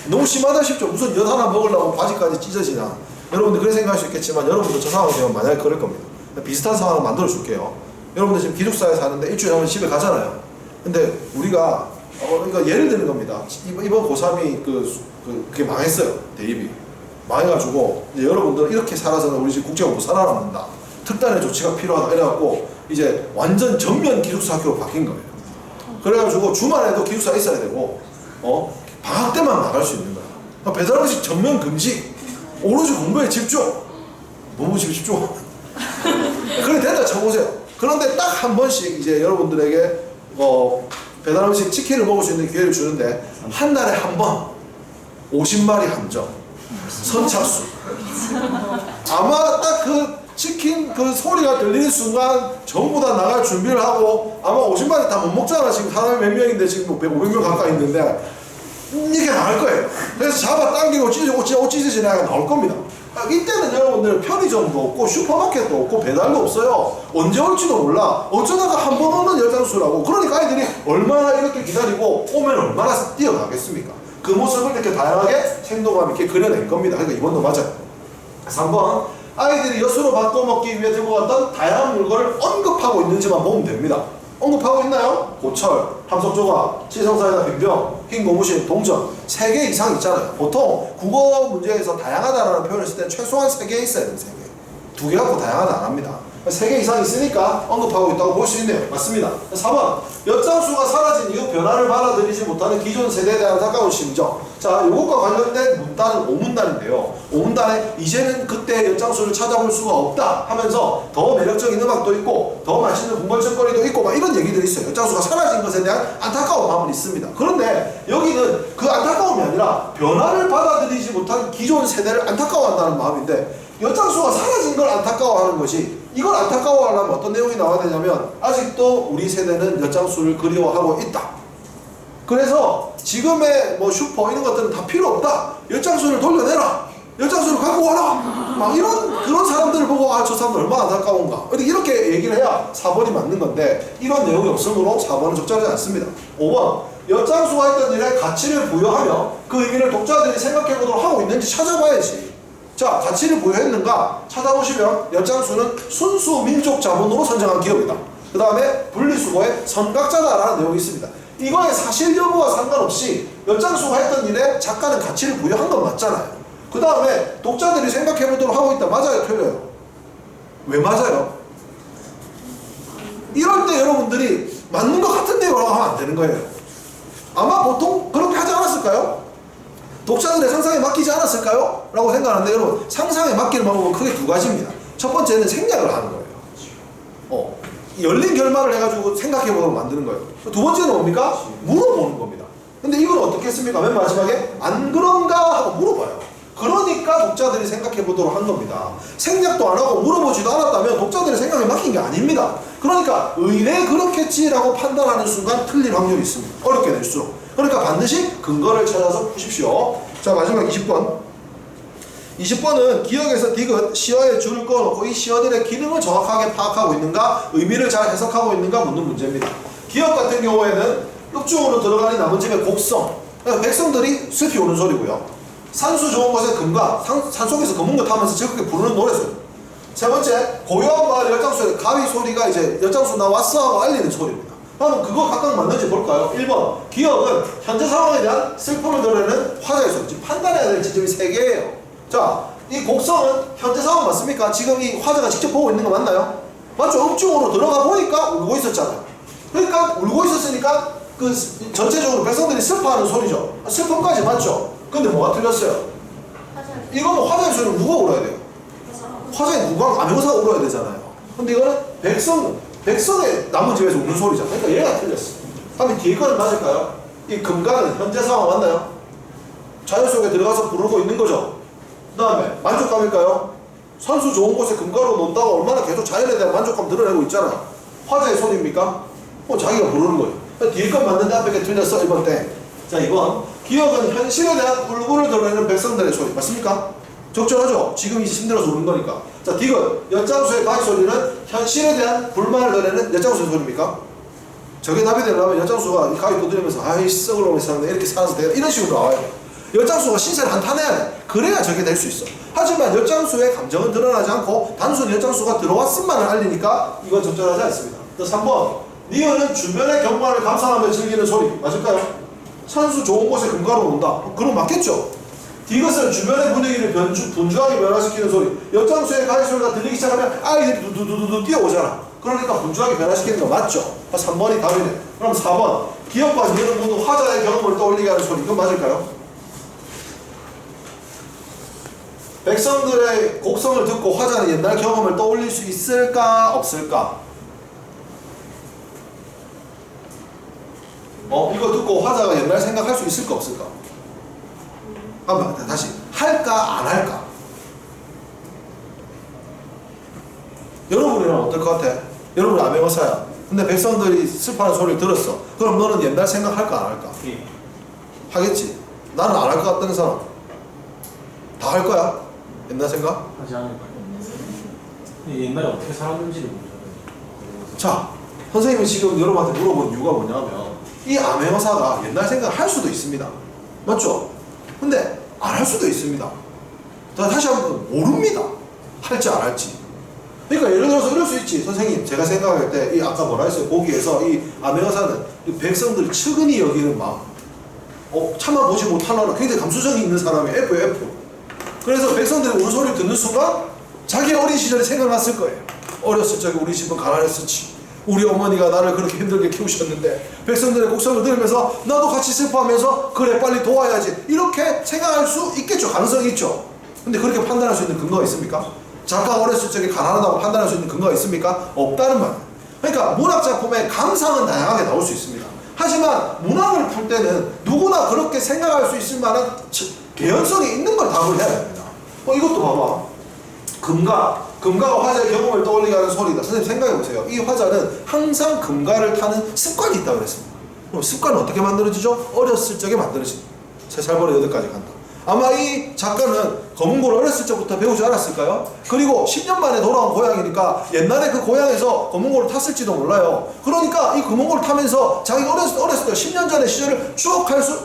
너무 심하다 싶죠. 무슨 엿 하나 먹으려고 바지까지 찢어지나. 여러분들 그렇게 생각할 수 있겠지만 여러분도 저 상황이 되면 만약에 그럴 겁니다. 비슷한 상황을 만들어 줄게요. 여러분들 지금 기숙사에 사는데 일주일에 한 번 집에 가잖아요. 근데 우리가 그러니까 예를 드는 겁니다. 이번 고3이 그게 망했어요. 대입이 망해가지고 이제 여러분들 이렇게 살아서는 우리 집 국제가 못 살아남는다. 특단의 조치가 필요하다 이래갖고 이제 완전 전면 기숙사 학교로 바뀐 거예요. 그래가지고 주말에도 기숙사 있어야 되고 방학 때만 나갈 수 있는 거야. 배달 음식 전면 금지. 오로지 공부에 집중. 너무 집중. 그래 된다 쳐보세요. 그런데 딱 한 번씩 이제 여러분들에게 배달 음식 치킨을 먹을 수 있는 기회를 주는데 한 달에 한 번 50마리 한정 선착순. 아마 딱 그 치킨 그 소리가 들리는 순간 전부 다 나갈 준비를 하고, 아마 50마리 다 못 먹잖아. 지금 사람이 몇 명인데 지금 뭐 500명 가까이 있는데 이게 나올 거예요. 그래서 잡아 당기고 찢어지 나올 겁니다. 이때는 여러분들 편의점도 없고 슈퍼마켓도 없고 배달도 없어요. 언제 올지도 몰라. 어쩌다가 한 번 오는 엿장수라고. 그러니까 아이들이 얼마나 이렇게 기다리고 오면 얼마나 뛰어가겠습니까? 그 모습을 이렇게 다양하게 생동감 있게 그려낼 겁니다. 그러니까 이번도 맞아요. 3번, 아이들이 엿으로 바꿔먹기 위해 들고 갔던 다양한 물건을 언급하고 있는지만 보면 됩니다. 언급하고 있나요? 고철, 함석조각, 치성사이다 빈병, 흰 고무신, 동전 3개 이상 있잖아요. 보통 국어 문제에서 다양하다라는 표현을 쓸 때는 최소한 3개 있어야 돼요. 3개. 2개 갖고 다양하다 안 합니다. 3개 이상 있으니까 언급하고 있다고 볼 수 있네요. 맞습니다. 4번, 엿장수가 사라진 이후 변화를 받아들이지 못하는 기존 세대에 대한 안타까운 심정. 자, 이것과 관련된 문단은 5문단인데요. 5문단에 이제는 그때 엿장수를 찾아볼 수가 없다 하면서 더 매력적인 음악도 있고 더 맛있는 군것질거리도 있고 막 이런 얘기들이 있어요. 엿장수가 사라진 것에 대한 안타까운 마음은 있습니다. 그런데 여기는 그 안타까움이 아니라 변화를 받아들이지 못한 기존 세대를 안타까워한다는 마음인데, 엿장수가 사라진 걸 안타까워하는 것이, 이걸 안타까워하려면 어떤 내용이 나와야 되냐면 아직도 우리 세대는 엿장수를 그리워하고 있다. 그래서 지금의 뭐 슈퍼 이런 것들은 다 필요 없다. 엿장수를 돌려내라. 엿장수를 갖고 와라. 막 그런 사람들을 보고 저 사람들 얼마나 안타까운가. 이렇게 얘기를 해야 4번이 맞는 건데 이런 내용이 없으므로 4번은 적절하지 않습니다. 5번, 엿장수가 했던 일에 가치를 부여하며 그 의미를 독자들이 생각해보도록 하고 있는지 찾아봐야지. 자, 가치를 부여했는가 찾아보시면 엿장수는 순수 민족 자본으로 선정한 기업이다. 그 다음에 분리수거의 선각자다라는 내용이 있습니다. 이거의 사실 여부와 상관없이 엿장수가 했던 일에 작가는 가치를 부여한 건 맞잖아요. 그 다음에 독자들이 생각해보도록 하고 있다. 맞아요? 틀려요? 왜 맞아요? 이럴 때 여러분들이 맞는 것 같은데 뭐라고 하면 안 되는 거예요. 아마 보통 그렇게 하지 않았을까요? 독자들의 상상에 맡기지 않았을까요? 라고 생각하는데 여러분, 상상에 맡기는 방법은 크게 2가지입니다. 첫 번째는 생략을 하는 거예요. 열린 결말을 해가지고 생각해보도록 만드는 거예요. 2번째는 뭡니까? 물어보는 겁니다. 근데 이건 어떻게 했습니까? 맨 마지막에 안 그런가 하고 물어봐요. 그러니까 독자들이 생각해보도록 한 겁니다. 생략도 안 하고 물어보지도 않았다면 독자들의 생각에 맡긴 게 아닙니다. 그러니까 의뢰 그렇겠지라고 판단하는 순간 틀릴 확률이 있습니다. 어렵게 될수록. 그러니까 반드시 근거를 찾아서 푸십시오. 자, 마지막 20번. 20번은 기억에서 디귿, 시어에 줄을 그어놓고 이 시어들의 기능을 정확하게 파악하고 있는가, 의미를 잘 해석하고 있는가 묻는 문제입니다. 기억 같은 경우에는 읍중으로 들어가니 남은 집의 곡성, 백성들이 숲이 오는 소리고요. 산수 좋은 곳의 금가, 산속에서 검은 거 타면서 즐겁게 부르는 노래소리. 세 번째, 고요한 마을 엿장수의 가위 소리가 이제 엿장수 나왔어 하고 알리는 소리입니다. 그럼 그거 각각 맞는지 볼까요? 1번 기억은 현재 상황에 대한 슬픔을 드러내는 화자의 소리. 지금 판단해야 될 지점이 3개예요. 자, 이 곡성은 현재 상황 맞습니까? 지금 이 화자가 직접 보고 있는 거 맞나요? 맞죠? 읍중으로 들어가 보니까 울고 있었잖아요. 그러니까 울고 있었으니까 그 전체적으로 백성들이 슬퍼하는 소리죠. 슬픔까지 맞죠? 근데 뭐가 틀렸어요? 이거는 화자의 소리는 누가 울어야 돼요? 화자의 누가 암행어사가 울어야 되잖아요. 근데 이거는 백성의 남은 집에서 우는 소리잖아. 그러니까 얘가 틀렸어. 그럼 뒤에 거는 맞을까요? 이 금가는 현재 상황 맞나요? 자연 속에 들어가서 부르고 있는 거죠. 그 다음에 만족감일까요? 선수 좋은 곳에 금가로 논다가 얼마나 계속 자연에 대한 만족감 드러내고 있잖아. 화자의 소리입니까? 자기가 부르는 거예요. 뒤에 건 맞는데 앞에 게 틀렸어. 1번 때. 자, 2번 기억은 현실에 대한 울분을 드러내는 백성들의 소리. 맞습니까? 적절하죠? 지금 이제 힘들어서 우는 거니까. 자, 디귿 엿장수의 가위 소리는 현실에 대한 불만을 드러내는 엿장수의 소리입니까? 저게 답이 되려면 엿장수가 이 가위 두드리면서 아이 썩을 놈이 사는데 이렇게 살아서 내가 이런 식으로 나와요. 엿장수가 신세를 한탄해야 돼. 그래야 저게 될 수 있어. 하지만 엿장수의 감정은 드러나지 않고 단순히 엿장수가 들어왔음만을 알리니까 이건 적절하지 않습니다. 또 3번 니은은 주변의 경관을 감상하며 즐기는 소리. 맞을까요? 산수 좋은 곳에 금가로 온다. 그럼 맞겠죠? 디귿은 주변의 분위기를 분주하게 변화시키는 소리. 엿장수의 가위 소리가 들리기 시작하면 아이들이 두두두두 뛰어오잖아. 그러니까 분주하게 변화시키는 거 맞죠? 3번이 답이네. 그럼 4번 기억과 니은은 모두 화자의 경험을 떠올리게 하는 소리. 이건 맞을까요? 백성들의 곡성을 듣고 화자는 옛날 경험을 떠올릴 수 있을까 없을까? 이거 듣고 화자가 옛날 생각할 수 있을까 없을까? 한번 다시 할까 안 할까? 여러분이랑 어떨 것 같아? 여러분이 암행어사야. 근데 백성들이 슬퍼하는 소리를 들었어. 그럼 너는 옛날 생각할까 안 할까? 예. 하겠지. 나는 안 할 것 같다는 사람 다 할 거야? 옛날 생각? 하지 않을까요? 옛날에 어떻게 살았는지를 모르잖아요. 자, 선생님이 지금 여러분한테 물어본 이유가 뭐냐면 이 암행어사가 옛날 생각을 할 수도 있습니다. 맞죠? 근데 안 할 수도 있습니다. 다시 한번 모릅니다. 할지 안 할지. 그러니까 예를 들어서 이럴 수 있지. 선생님 제가 생각할 때 이 아까 뭐라 했어요? 보기에서 이 암행어사는 이 백성들이 측은히 여기는 마음, 참아보지 못하려는 굉장히 감수성이 있는 사람이 F예요. F. 그래서 백성들이 우는 소리를 듣는 순간 자기 어린 시절이 생각났을 거예요. 어렸을 적에 우리 집은 가난했었지. 우리 어머니가 나를 그렇게 힘들게 키우셨는데 백성들의 곡성을 들으면서 나도 같이 슬퍼하면서 그래 빨리 도와야지 이렇게 생각할 수 있겠죠. 가능성이 있죠. 근데 그렇게 판단할 수 있는 근거가 있습니까? 작가가 어렸을 적에 가난하다고 판단할 수 있는 근거가 있습니까? 없다는 말이에요. 그러니까 문학 작품의 감상은 다양하게 나올 수 있습니다. 하지만 문학을 풀 때는 누구나 그렇게 생각할 수 있을 만한 개연성이 있는 걸 답을 해야 됩니다. 이것도 봐봐. 금가가 화자의 경험을 떠올리게 하는 소리다. 선생님 생각해보세요. 이 화자는 항상 금가를 타는 습관이 있다고 그랬습니다. 그럼 습관은 어떻게 만들어지죠? 어렸을 적에 만들어집니다. 3살 버려 8까지 간다. 아마 이 작가는 검은고를 어렸을 적부터 배우지 않았을까요? 그리고 10년 만에 돌아온 고향이니까 옛날에 그 고향에서 검은고를 탔을지도 몰라요. 그러니까 이 검은고를 타면서 자기가 어렸을 때 10년 전의 시절을 추억할 수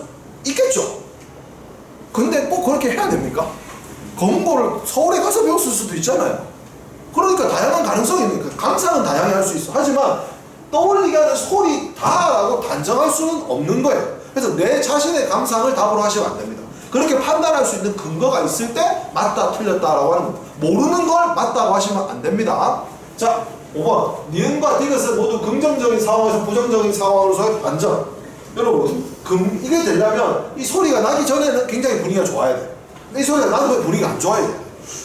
있겠죠. 근데 꼭 그렇게 해야 됩니까? 검은고를 서울에 가서 배웠을 수도 있잖아요. 그러니까 다양한 가능성이 있는 거예요. 감상은 다양히 할 수 있어. 하지만 떠올리게 하는 소리다라고 단정할 수는 없는 거예요. 그래서 내 자신의 감상을 답으로 하시면 안 됩니다. 그렇게 판단할 수 있는 근거가 있을 때 맞다 틀렸다라고 하는 겁니다. 모르는 걸 맞다고 하시면 안 됩니다. 자, 5번 니은과 디귿은 모두 긍정적인 상황에서 부정적인 상황으로서의 반전. 여러분 이게 되려면 이 소리가 나기 전에는 굉장히 분위기가 좋아야 돼. 이 소리가 나도 분위기가 안 좋아야 돼.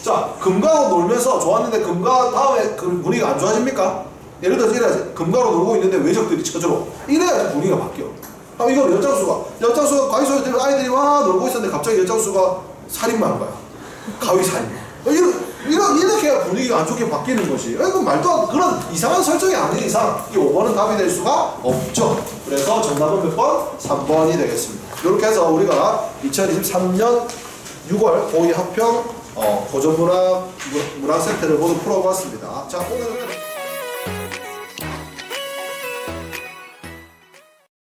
자, 금가로 놀면서 좋았는데 금가 다음에 그 분위기가 안 좋아집니까? 예를 들어서 이래야지. 금가로 놀고 있는데 외적들이 쳐들어. 이래야지 분위기가 바뀌어. 이건 엿장수가 가위 소리 들으면 아이들이 막 놀고 있었는데 갑자기 엿장수가 살인마인 거야. 가위 살인마. 이렇게 해야 분위기가 안 좋게 바뀌는 것이. 이건 말도 안 그런 이상한 설정이 아닌 이상 이 5번은 답이 될 수가 없죠. 그래서 정답은 몇 번? 3번이 되겠습니다. 이렇게 해서 우리가 2023년 6월 고2 학평 고전문학 문학 세트를 모두 풀어봤습니다. 자, 오늘은